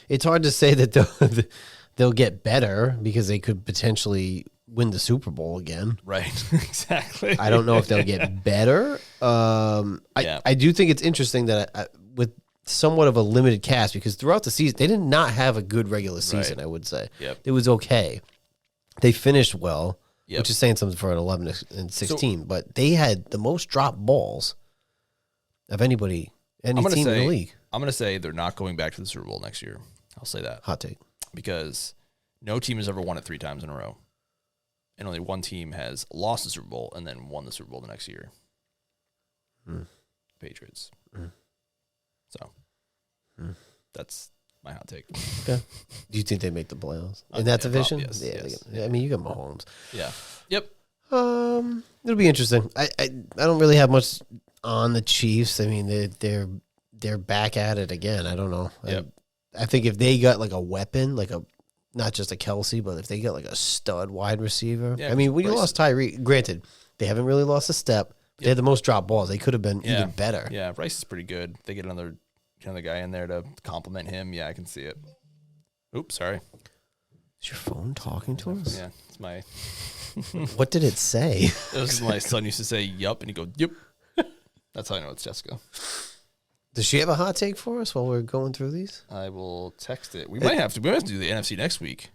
It's hard to say that they'll get better because they could potentially win the Super Bowl again. Right. Exactly. I don't know if they'll get better. I do think it's interesting that with somewhat of a limited cast, because throughout the season they did not have a good regular season. Right. I would say. Yep. It was okay. They finished well, which is saying something for an 11 and 16. But they had the most dropped balls of any team in the league. I'm going to say they're not going back to the Super Bowl next year. I'll say that. Hot take. Because no team has ever won it 3 times in a row. And only one team has lost the Super Bowl and then won the Super Bowl the next year. Patriots. So that's my hot take. Okay. Do you think they make the playoffs in that division? Yes, yes. I mean, you got Mahomes. Yeah. Yep. It'll be interesting. I don't really have much on the Chiefs. I mean, they're back at it again. I don't know. Yep. I think if they got like a weapon, like not just a Kelsey, but if they got like a stud wide receiver. Yeah, I mean, when you lost Tyreek, granted, they haven't really lost a step. They had the most drop balls. They could have been even better. Yeah, Rice is pretty good. They get another guy in there to compliment him. Yeah, I can see it. Oops, sorry. Is your phone talking to us? Yeah, it's my... What did it say? It was my son used to say, yup, and he'd go, yup. That's how I know it's Jessica. Does she have a hot take for us while we're going through these? I will text it. We might have to. We might have to do the NFC next week.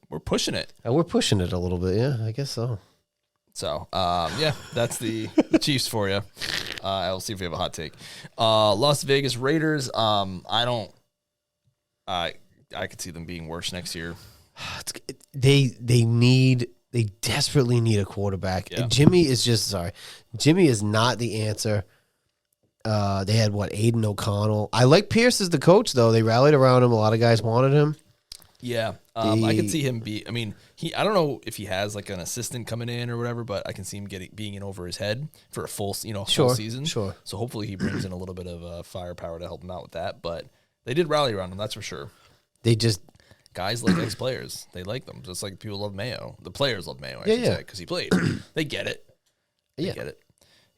We're pushing it. We're pushing it a little bit. Yeah, I guess so. So, yeah, that's the Chiefs for you. I'll see if we have a hot take. Las Vegas Raiders. I could see them being worse next year. They desperately need a quarterback. Yeah. Jimmy is not the answer. They had Aiden O'Connell. I like Pierce as the coach though. They rallied around him. A lot of guys wanted him. Yeah, I could see him be. I mean, I don't know if he has like an assistant coming in or whatever, but I can see him being in over his head for a full season. Sure. So hopefully he brings in a little bit of firepower to help him out with that. But they did rally around him, that's for sure. They just guys like ex-players. They like them, just like people love Mayo. The players love Mayo, I should say, because he played. They get it. They get it.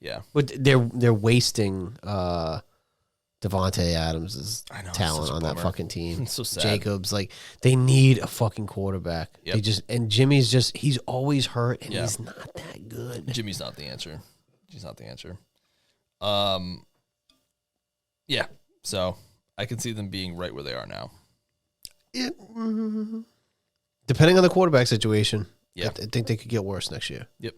Yeah, but they're wasting Devontae Adams' talent on that fucking team. It's so sad. Jacobs, they need a fucking quarterback. Yep. And Jimmy's he's always hurt and he's not that good. Jimmy's not the answer. He's not the answer. Yeah. So I can see them being right where they are now. Depending on the quarterback situation, yeah, I think they could get worse next year. Yep.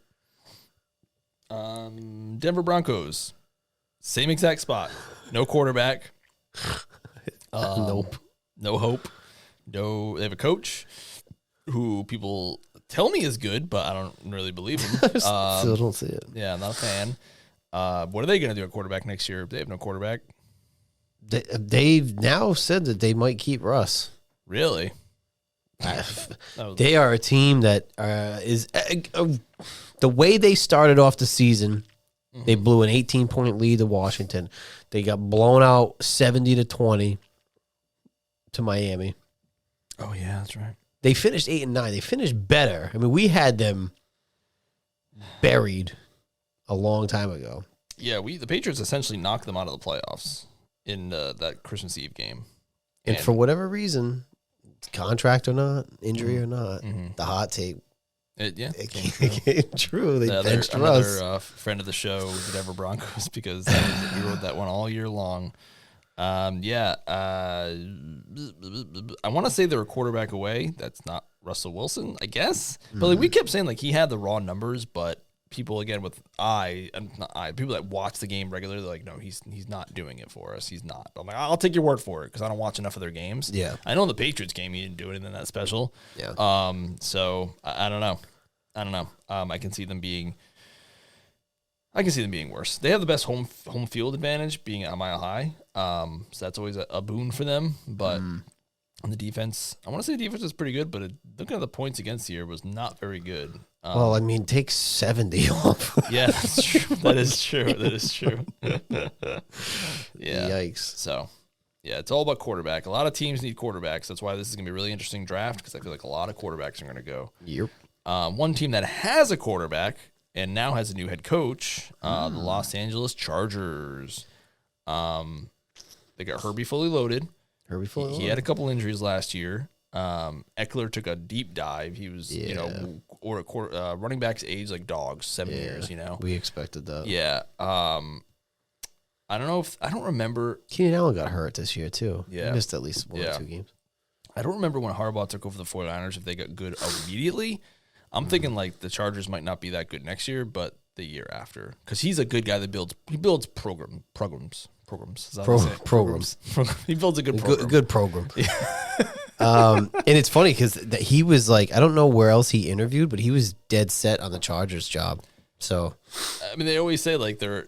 Denver Broncos, same exact spot. No quarterback. Nope. No hope. No. They have a coach who people tell me is good, but I don't really believe him. Still don't see it. Yeah, I'm not a fan. What are they going to do at quarterback next year? They have no quarterback. They've now said that they might keep Russ. Really? They are a team that is the way they started off the season. They blew an 18-point lead to Washington. They got blown out 70-20 to Miami. Oh yeah, that's right. They finished 8-9. They finished better. I mean, we had them buried a long time ago. Yeah, the Patriots essentially knocked them out of the playoffs in that Christmas Eve game. And for whatever reason, contract or not, injury or not, the hot take. It came true. They benched Russ. Another friend of the show, the Denver Broncos, because we wrote that one all year long. I want to say they're a quarterback away. That's not Russell Wilson, I guess. But we kept saying he had the raw numbers, but people again people that watch the game regularly, they're like, no, he's not doing it for us. He's not. But I'm like, I'll take your word for it because I don't watch enough of their games. Yeah, I know in the Patriots game he didn't do anything that special. Yeah. So I don't know. I can see them being worse. They have the best home field advantage, being at Mile High. So that's always a boon for them. But on the defense, I want to say the defense is pretty good, but looking at the points against the year was not very good. Well, I mean, take 70 off. Yeah, that's true. That is true. Yeah. Yikes. So, yeah, it's all about quarterback. A lot of teams need quarterbacks. That's why this is going to be a really interesting draft because I feel like a lot of quarterbacks are going to go. Yep. One team that has a quarterback and now has a new head coach, the Los Angeles Chargers. They got Herbie fully loaded. He had a couple injuries last year. Eckler took a deep dive. He was, running backs age like dogs, 7 years, We expected that. Yeah. I don't remember. Keenan Allen got hurt this year, too. Yeah. He missed at least one or two games. I don't remember when Harbaugh took over the 49ers if they got good immediately. I'm thinking like the Chargers might not be that good next year, but the year after, because he's a good guy that builds programs. Is that what they say? Programs. He builds a good program. Good program. And it's funny because he was like, I don't know where else he interviewed, but he was dead set on the Chargers job. So, I mean, they always say like they're,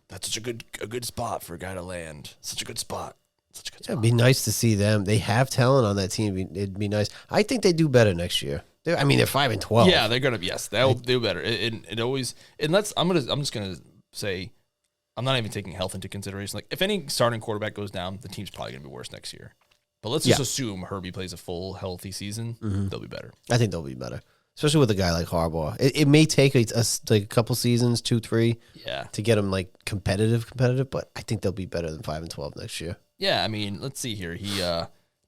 that's such a good spot for a guy to land. Such a good spot. Yeah, it'd be nice to see them. They have talent on that team. It'd be nice. I think they do better next year. They're 5-12. Yeah, they're gonna. Yes, they'll do better. It always. And I'm just gonna say, I'm not even taking health into consideration. Like, if any starting quarterback goes down, the team's probably gonna be worse next year. But let's just assume Herbie plays a full healthy season. They'll be better. I think they'll be better, especially with a guy like Harbaugh. It may take a couple seasons, 2-3, to get them like competitive. But I think they'll be better than 5-12 next year. Yeah, I mean, let's see here. He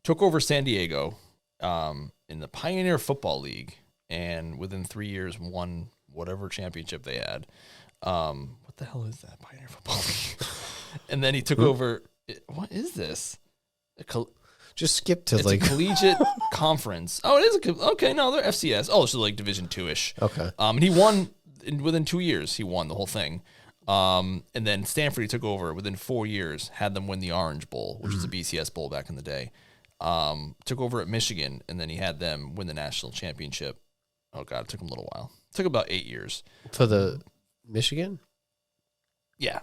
took over San Diego in the Pioneer Football League, and within 3 years won whatever championship they had. What the hell is that, Pioneer Football League? And then he took over. What is this? Just skip to it's a collegiate conference. Oh, it is okay. No, they're FCS. Oh, so like Division II-ish. Okay. And he won within 2 years. He won the whole thing. And then Stanford, he took over within 4 years, had them win the Orange Bowl, which was a BCS bowl back in the day. Took over at Michigan, and then he had them win the national championship. Oh God, it took him a little while. It took about 8 years for the Michigan. Yeah,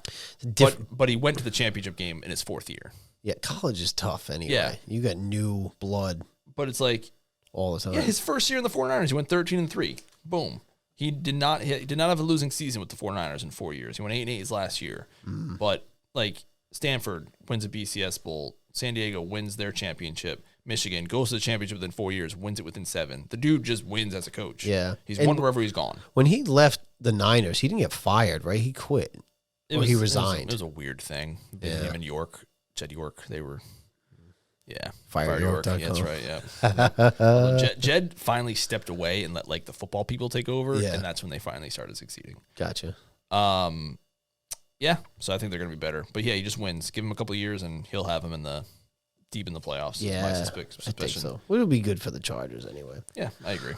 but he went to the championship game in his 4th year. Yeah, college is tough anyway. Yeah. You got new blood. But it's like all the time. Yeah, his first year in the 49ers, he went 13-3. Boom. He did not have a losing season with the 49ers in 4 years. He went 8-8 his last year. But like Stanford wins a BCS bowl, San Diego wins their championship, Michigan goes to the championship within 4 years, wins it within 7. The dude just wins as a coach. Yeah. He's won wherever he's gone. When he left the Niners, he didn't get fired, right? He quit. He resigned. It was a weird thing. Him and York, Jed York, they were Fire York. Yeah, that's right, yeah. Jed finally stepped away and let like the football people take over, and that's when they finally started succeeding. Gotcha. Yeah, so I think they're going to be better. But yeah, he just wins. Give him a couple of years and he'll have him deep in the playoffs. Yeah, I think so. It would be good for the Chargers anyway. Yeah, I agree.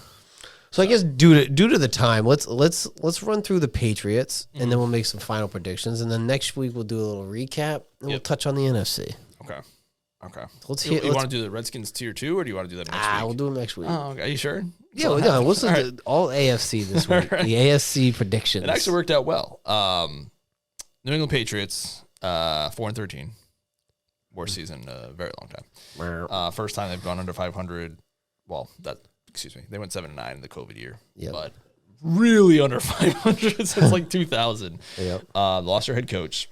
So I guess due to the time, let's run through the Patriots and then we'll make some final predictions, and then next week we'll do a little recap and we'll touch on the NFC. Okay. You want to do the Redskins tier 2, or do you want to do that next week? We'll do it next week. Oh, okay. Are you sure? Yeah, we'll do all AFC this week. Right. The AFC predictions. It actually worked out well. New England Patriots, 4-13. Worst season in a very long time. First time they've gone under 500. Well, they went 7-9 in the COVID year. Yep. But really under 500 since like 2000. Yep. Lost their head coach.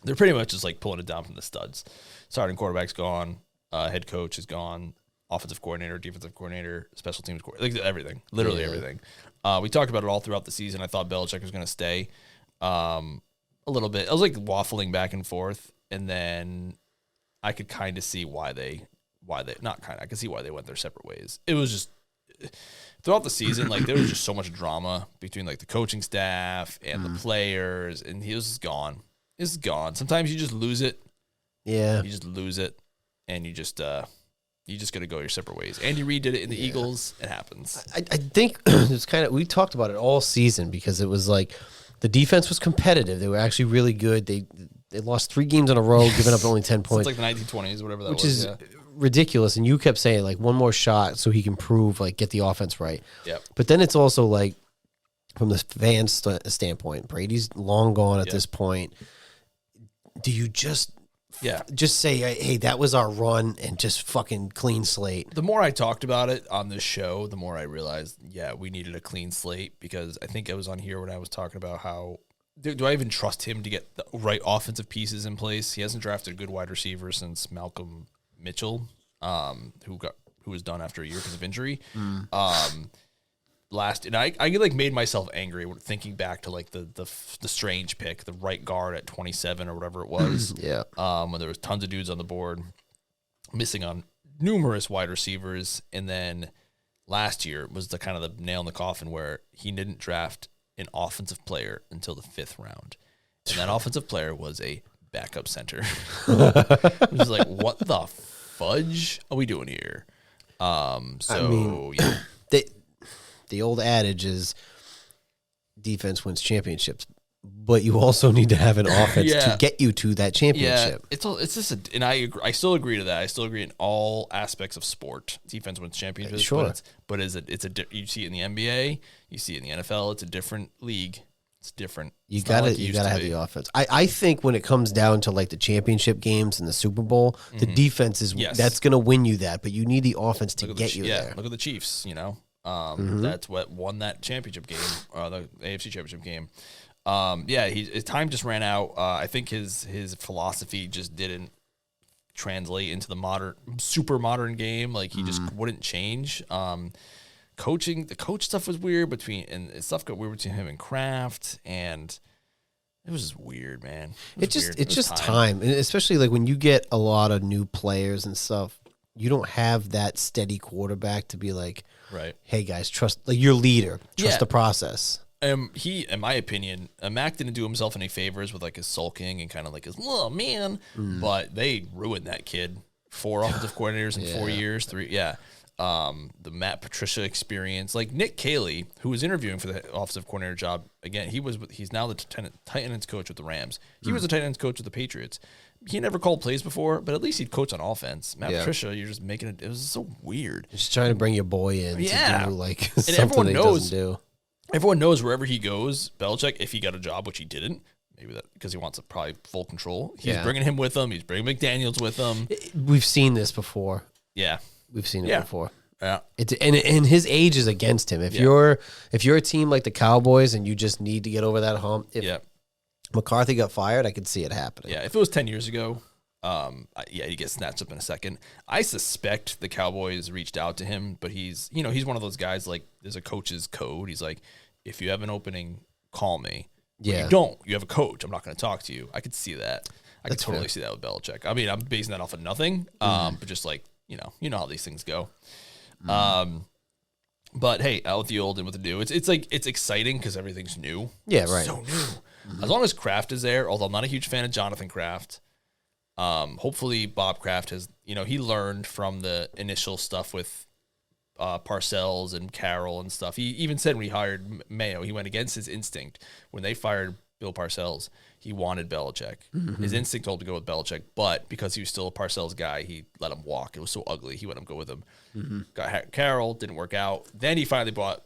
They're pretty much just like pulling it down from the studs. Starting quarterback's gone. Head coach is gone. Offensive coordinator, defensive coordinator, special teams coordinator, like everything. Literally everything. We talked about it all throughout the season. I thought Belichick was going to stay a little bit. I was like waffling back and forth, and then I could kind of see why they I could see why they went their separate ways. It was just throughout the season, like there was just so much drama between like the coaching staff and the players, and he was just gone. It's gone. Sometimes you just lose it. Yeah. You just lose it, and you just got to go your separate ways. Andy Reid did it in the Eagles. It happens. I think it's we talked about it all season because it was like the defense was competitive. They were actually really good. They lost 3 games in a row, giving up only 10 points. It's like the 1920s, whatever that was. Which is ridiculous. And you kept saying like one more shot so he can prove, like get the offense right. Yep. But then it's also like from the fans' standpoint, Brady's long gone at this point. Do you just say, hey, that was our run and just fucking clean slate? The more I talked about it on this show, the more I realized, we needed a clean slate, because I think I was on here when I was talking about how, do I even trust him to get the right offensive pieces in place? He hasn't drafted a good wide receiver since Malcolm Mitchell, who was done after a year because of injury. And I like made myself angry thinking back to like the strange pick, the right guard at 27 or whatever it was. When there was tons of dudes on the board, missing on numerous wide receivers, and then last year was the kind of the nail in the coffin where he didn't draft an offensive player until the 5th round, and that offensive player was a backup center. It was like, what the fudge are we doing here? the old adage is defense wins championships, but you also need to have an offense to get you to that championship. Yeah, it's just, and I still agree to that. I still agree in all aspects of sport. Defense wins championships, sure. But you see it in the NBA, you see it in the NFL. It's a different league. It's different. You gotta have the offense. I think when it comes down to like the championship games and the Super Bowl, the defense is that's gonna win you that, but you need the offense to get you there. Look at the Chiefs. That's what won that championship game, the AFC championship game. His time just ran out. I think his philosophy just didn't translate into the super modern game. Like he just wouldn't change. The coach stuff was weird stuff got weird between him and Kraft, and it was just weird, man. It's just time, and especially like when you get a lot of new players and stuff, you don't have that steady quarterback to be like, right? Hey guys, trust like your leader, trust the process. He, in my opinion, Mac didn't do himself any favors with like his sulking and kind of like his oh man, but they ruined that kid. 4 offensive coordinators in 4 years, 3, the Matt Patricia experience, like Nick Caley, who was interviewing for the offensive coordinator job again. He's now the tight ends coach with the Rams. He was a tight ends coach with the Patriots. He never called plays before, but at least he'd coach on offense. Matt Patricia, you're just making it. It was so weird. Just trying to bring your boy in to do like and something everyone knows. He doesn't do. Everyone knows wherever he goes, Belichick, if he got a job, which he didn't, maybe that because he wants probably full control. He's bringing him with him. He's bringing McDaniels with him. We've seen this before. Yeah, we've seen it before. Yeah, and his age is against him. If you're a team like the Cowboys and you just need to get over that hump, if McCarthy got fired, I could see it happening. Yeah, if it was 10 years ago, he gets snatched up in a second. I suspect the Cowboys reached out to him, but he's one of those guys like there's a coach's code. He's like, if you have an opening, call me. When you don't. You have a coach. I'm not going to talk to you. I could see that. I could totally see that with Belichick. I mean, I'm basing that off of nothing, but just like you know how these things go. But hey, out with the old, in with the new. It's like it's exciting because everything's new. Yeah, right. So new. As long as Kraft is there, although I'm not a huge fan of Jonathan Kraft. Hopefully Bob Kraft has, he learned from the initial stuff with Parcells and Carroll and stuff. He even said when he hired Mayo, he went against his instinct. When they fired Bill Parcells, he wanted Belichick. His instinct told him to go with Belichick, but because he was still a Parcells guy, he let him walk. It was so ugly, he let him go with him. Got Carroll, didn't work out. Then he finally brought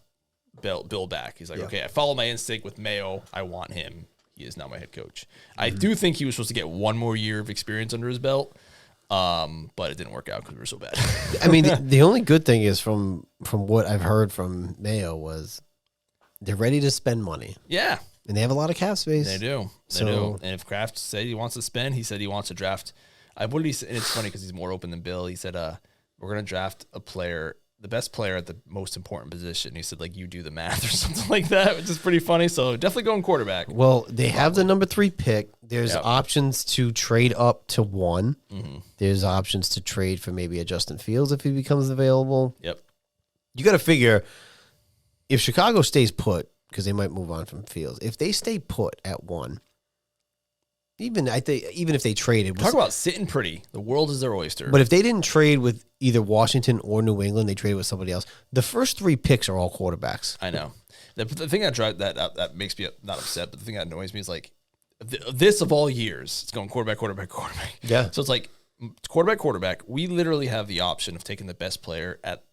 Bill back. He's like, okay, I follow my instinct with Mayo. I want him. He is now my head coach. I do think he was supposed to get one more year of experience under his belt, but it didn't work out because we were so bad. I mean, the only good thing is from what I've heard from Mayo was they're ready to spend money. Yeah. And they have a lot of cap space. They do. They do. And if Kraft said he wants to spend, he said he wants to draft. What did he say? And it's funny because he's more open than Bill. He said, we're going to draft a player, the best player at the most important position. He said, like, you do the math or something like that, which is pretty funny. So definitely going quarterback. Well, they have the number 3 pick. There's options to trade up to 1. There's options to trade for maybe a Justin Fields if he becomes available. Yep. You got to figure if Chicago stays put, because they might move on from Fields. If they stay put at 1, even if they traded, talk about sitting pretty. The world is their oyster. But if they didn't trade with either Washington or New England, they traded with somebody else. The first 3 picks are all quarterbacks. I know. The thing that makes me not upset, but the thing that annoys me is like this of all years, it's going quarterback. Yeah. So it's like quarterback. We literally have the option of taking the best player at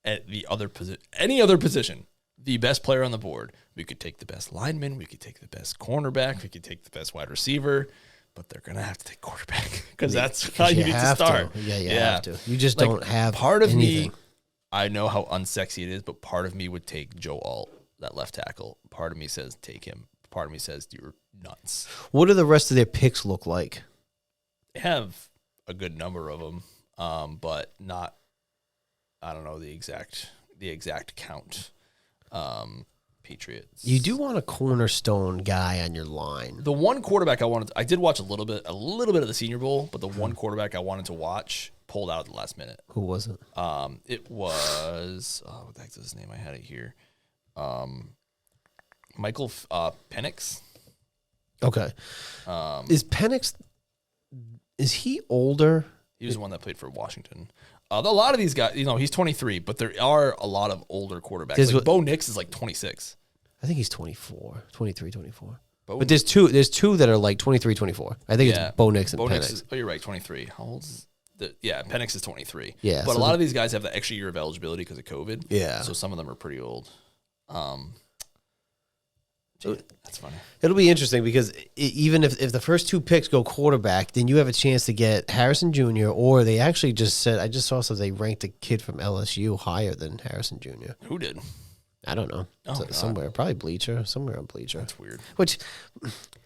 the other position, any other position. The best player on the board. We could take the best lineman. We could take the best cornerback. We could take the best wide receiver. But they're going to have to take quarterback because that's how you need to start. Yeah, you have to. You just don't have part of anything. Me, I know how unsexy it is, but part of me would take Joe Alt, that left tackle. Part of me says take him. Part of me says you're nuts. What do the rest of their picks look like? They have a good number of them, but not, I don't know the exact count. Patriots. You do want a cornerstone guy on your line. The one quarterback I did watch a little bit of the Senior Bowl, but the one quarterback I wanted to watch pulled out at the last minute. Who was it? It was what the heck is his name? I had it here. Michael Penix. Okay. Is Penix? Is he older? He was the one that played for Washington. A lot of these guys, he's 23, but there are a lot of older quarterbacks. Like Bo Nix is like 26. I think he's 24, 23, 24. Bo but there's two that are like 23, 24. I think it's Bo Nix and Penix. You're right, 23. How old is Penix is 23. Yeah. But a lot of these guys have the extra year of eligibility because of COVID. Yeah. So some of them are pretty old. That's funny. It'll be interesting because even if the first 2 picks go quarterback, then you have a chance to get Harrison Jr. Or they actually just said, I just saw they ranked a kid from LSU higher than Harrison Jr. Who did? I don't know. Somewhere, probably Bleacher, somewhere on Bleacher. That's weird. Which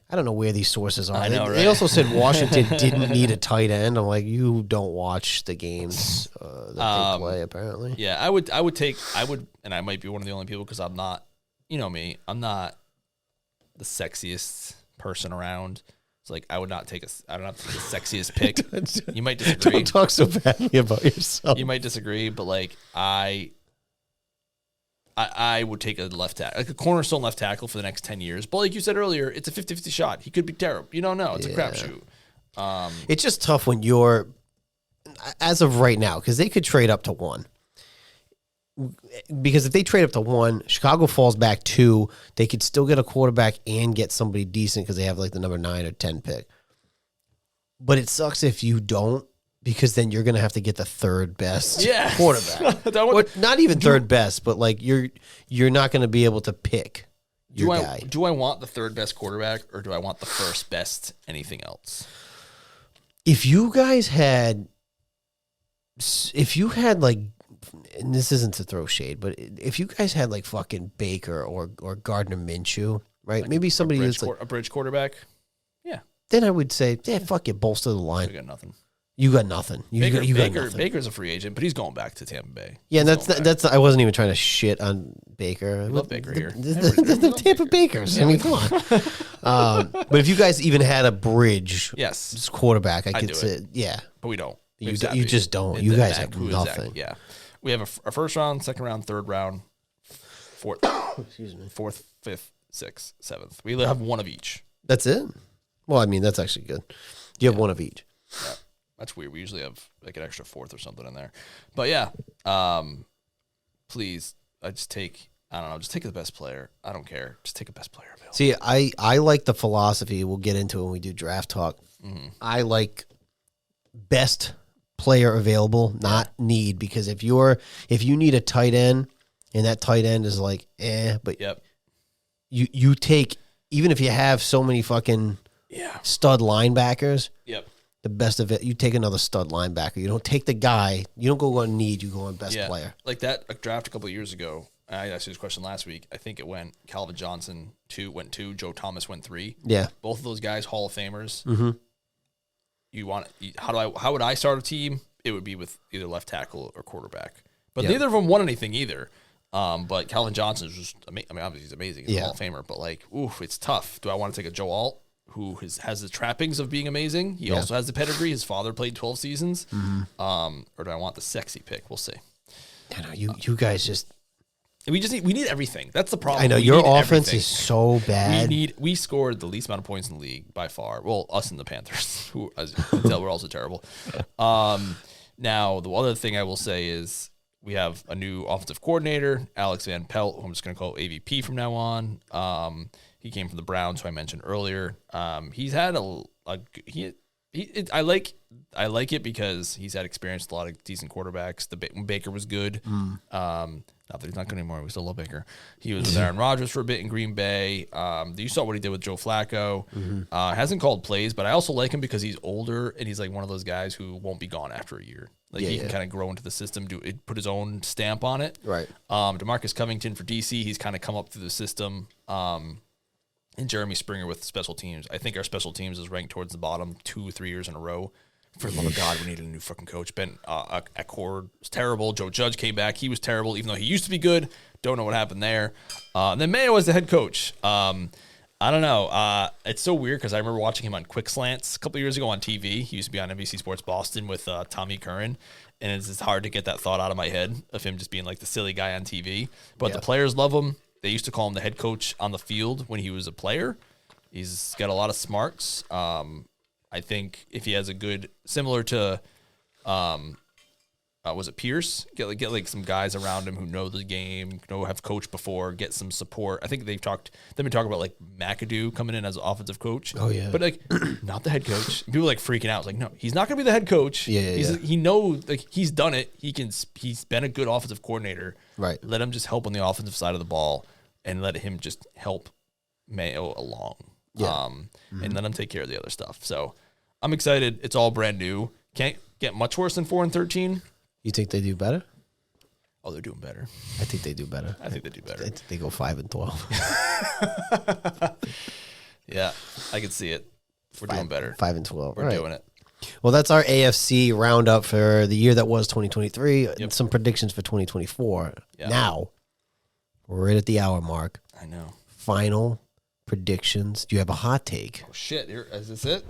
I don't know where these sources are. I know, right? They also said Washington didn't need a tight end. I'm like, you don't watch the games that they play, apparently. Yeah, I would, and I might be one of the only people because I'm not, me, I'm not the sexiest person around. It's like I don't have to take the sexiest pick. You might disagree. Don't talk so badly about yourself. You might disagree, but like I would take a left tackle, like a cornerstone left tackle for the next 10 years. But like you said earlier, it's a 50-50 shot. He could be terrible. You don't know. It's a crapshoot. It's just tough when you're, as of right now, because they could trade up to 1. Because if they trade up to 1, Chicago falls back 2, they could still get a quarterback and get somebody decent because they have like the number 9 or 10 pick. But it sucks if you don't, because then you're going to have to get the third best quarterback. Or not even third best, but like you're not going to be able to pick your guy. Do I want the third best quarterback or do I want the first best anything else? If you had like, and this isn't to throw shade, but if you guys had like fucking Baker or Gardner Minshew, right? Like maybe somebody that's like a bridge quarterback. Yeah. Then I would say, fuck it, bolster the line. You got nothing. You got nothing. You got nothing. Baker's a free agent, but he's going back to Tampa Bay. Yeah, and that's. I wasn't even trying to shit on Baker. I love Baker here. The Tampa Bakers. I mean, come on. But if you guys even had a bridge, quarterback, I could say, but we don't. You just don't. You guys have nothing. Yeah, we have a first round, second round, third round, fourth, excuse me, fourth, fifth, sixth, seventh. We have one of each. That's it. Well, I mean, that's actually good. You have one of each. Yeah. That's weird. We usually have like an extra fourth or something in there. But yeah, please, just take the best player. I don't care. Just take a best player available. See, I like the philosophy. We'll get into it when we do draft talk. Mm-hmm. I like best player available, not need, because if you need a tight end and that tight end is like, but you take, even if you have so many fucking stud linebackers, the best of it, you take another stud linebacker. You don't take the guy. You don't go on need. You go on best player. Like that draft a couple of years ago. I asked you this question last week. I think it went Calvin Johnson went 2, Joe Thomas went 3. Yeah, both of those guys Hall of Famers. Mm-hmm. How would I start a team? It would be with either left tackle or quarterback. But neither of them won anything either. But Calvin Johnson is just amazing. I mean, obviously he's amazing. He's a Hall of Famer. But like, it's tough. Do I want to take a Joe Alt, who has the trappings of being amazing? He also has the pedigree. His father played 12 seasons. Mm-hmm. Or do I want the sexy pick? We'll see. I know you guys just. We need everything. That's the problem. I know your offense is so bad. We scored the least amount of points in the league by far. Well, us and the Panthers, who, as you can tell, we're also terrible. Now, the other thing I will say is we have a new offensive coordinator, Alex Van Pelt, who I'm just going to call AVP from now on. He came from the Browns, who I mentioned earlier. He's had I like it because he's had experience with a lot of decent quarterbacks. When Baker was good. Not that he's not good anymore. We still love Baker. He was with Aaron Rodgers for a bit in Green Bay. You saw what he did with Joe Flacco. Mm-hmm. Hasn't called plays, but I also like him because he's older and he's like one of those guys who won't be gone after a year. Like he can kind of grow into the system, put his own stamp on it. Right. DeMarcus Covington for DC, he's kind of come up through the system. And Jeremy Springer with special teams. I think our special teams is ranked towards the bottom 2-3 years in a row. For the love of God, we need a new fucking coach. Ben Accord was terrible. Joe Judge came back. He was terrible, even though he used to be good. Don't know what happened there. And then Mayo was the head coach. I don't know. It's so weird because I remember watching him on Quick Slants a couple years ago on TV. He used to be on NBC Sports Boston with Tommy Curran. And it's just hard to get that thought out of my head of him just being like the silly guy on TV. But the players love him. They used to call him the head coach on the field when he was a player. He's got a lot of smarts. I think if he has a good, similar to was it Pierce? Get like some guys around him who know the game, have coached before, get some support. I think they've been talking about like McAdoo coming in as an offensive coach. Oh yeah, but like not the head coach. People like freaking out. It's like, no, he's not gonna be the head coach. He knows, like, he's done it. He's been a good offensive coordinator. Right. Let him just help on the offensive side of the ball, and let him just help Mayo along. Yeah. And let him take care of the other stuff. So I'm excited. It's all brand new. Can't get much worse than 4-13. You think they do better? Oh, they're doing better. I think they do better. I think they do better. They go 5-12. Yeah, I can see it. We're doing better. 5-12. We're doing it. Well, that's our AFC roundup for the year that was 2023. Yep. And some predictions for 2024. Yep. Now, we're right at the hour mark. I know. Final predictions. Do you have a hot take? Oh, shit. Is this it?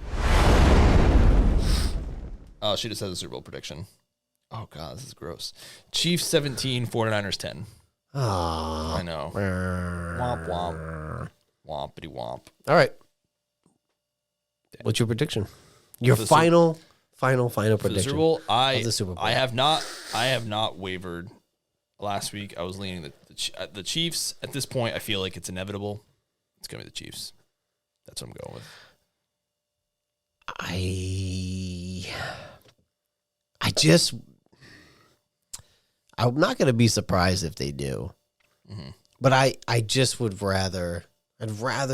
Oh, she just has a Super Bowl prediction. Oh, God, this is gross. Chiefs 17, 49ers 10. Ah, I know. Womp, womp. Wompity womp. All right. What's your prediction? Your For the final prediction. For the Super Bowl, the Super Bowl. I have not wavered. Last week, I was leaning the Chiefs. At this point, I feel like it's inevitable. It's going to be the Chiefs. That's what I'm going with. I'm not going to be surprised if they do. Mm-hmm. But I just would rather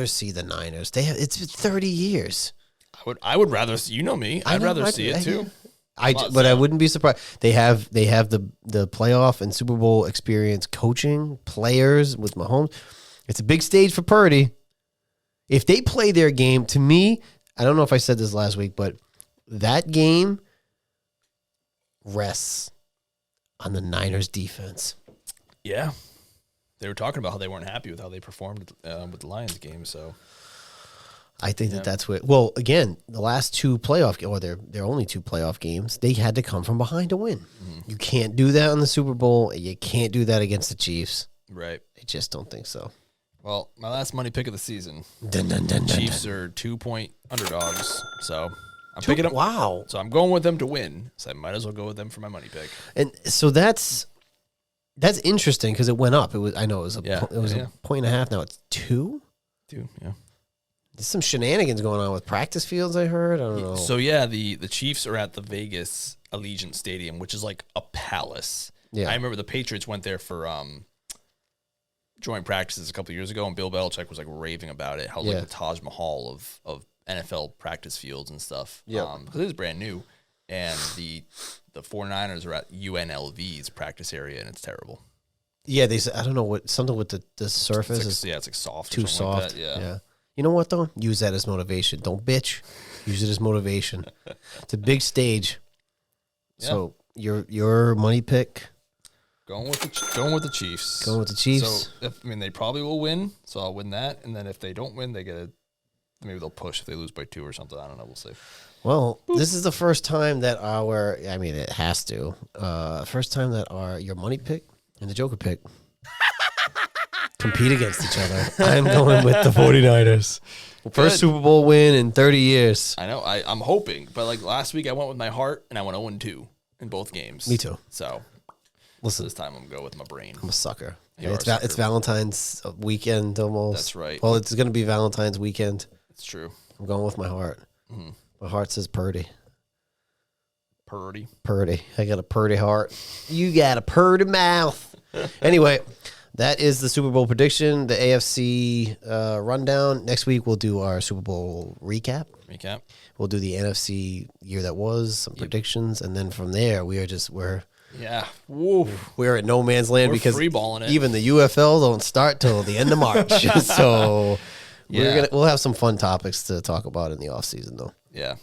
see the Niners. It's been 30 years. I would rather see, you know me. I'd rather see it too. But I wouldn't be surprised. They have the playoff and Super Bowl experience coaching players with Mahomes. It's a big stage for Purdy. If they play their game, to me, I don't know if I said this last week, but that game rests on the Niners defense. Yeah. They were talking about how they weren't happy with how they performed with the Lions game, so I think that's what. Well, again, the last two playoff, or their only two playoff games, they had to come from behind to win. Mm-hmm. You can't do that in the Super Bowl. You can't do that against the Chiefs. Right. I just don't think so. Well, my last money pick of the season. Chiefs are 2-point underdogs, so I'm picking them. Wow. So I'm going with them to win. So I might as well go with them for my money pick. And so that's interesting because it went up. It was a point and a half. Now it's 2. 2, yeah. There's some shenanigans going on with practice fields, I heard. I don't know. So, yeah, the Chiefs are at the Vegas Allegiant Stadium, which is like a palace. Yeah. I remember the Patriots went there for joint practices a couple of years ago, and Bill Belichick was like raving about it, how like the Taj Mahal of NFL practice fields and stuff. Yeah. Because it is brand new. And the 49ers are at UNLV's practice area, and it's terrible. Yeah, they said, I don't know what, something with the surface it's like soft. Too soft. Like that. Yeah. You know what, though? Use that as motivation. Don't bitch. Use it as motivation. It's a big stage. Yeah. So your money pick? Going with the Chiefs. Going with the Chiefs. So they probably will win. So I'll win that. And then if they don't win, maybe they'll push if they lose by 2 or something. I don't know. We'll see. Well, this is the first time that it has to. First time that your money pick and the Joker pick compete against each other. I'm going with the 49ers. First Super Bowl win in 30 years. I know. I'm hoping. But like last week, I went with my heart, and I went 0-2 in both games. Me too. So listen, this time I'm going to go with my brain. I'm a sucker. Sucker. It's Valentine's weekend almost. That's right. Well, it's going to be Valentine's weekend. It's true. I'm going with my heart. Mm-hmm. My heart says Purdy. Purdy. I got a Purdy heart. You got a Purdy mouth. Anyway, that is the Super Bowl prediction, the AFC rundown. Next week, we'll do our Super Bowl recap. We'll do the NFC year that was, some predictions, and then from there, we're at no man's land because even the UFL don't start till the end of March. So we'll have some fun topics to talk about in the off season, though. Yeah.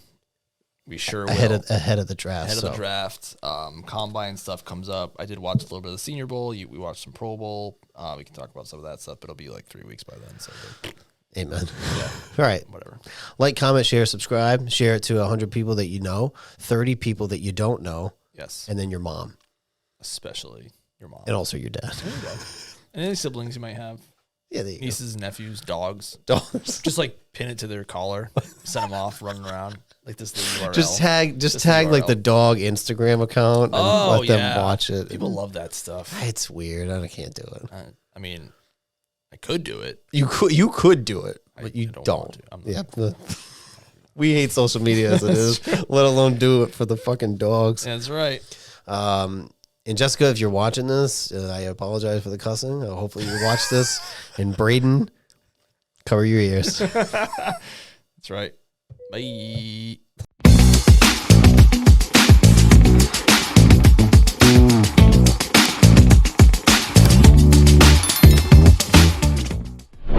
We sure will. Ahead of the draft. The draft. Combine stuff comes up. I did watch a little bit of the Senior Bowl. We watched some Pro Bowl. We can talk about some of that stuff, but it'll be like 3 weeks by then. So, amen. Yeah. All right. Whatever. Like, comment, share, subscribe. Share it to 100 people that you know, 30 people that you don't know. Yes. And then your mom. Especially your mom. And also your dad. And any siblings you might have. Yeah, nieces, nephews, dogs. Just like pin it to their collar, send them off, running around. Like this the URL. Just tag the like URL. the dog Instagram account and let them watch it. People love that stuff. It's weird. I can't do it. I mean, I could do it. You could do it, but you I don't. want to. I'm Yeah. We hate social media as it is, let alone do it for the fucking dogs. That's right. And Jessica, if you're watching this, I apologize for the cussing. Hopefully you watch this. And Braden, cover your ears. That's right. Bye.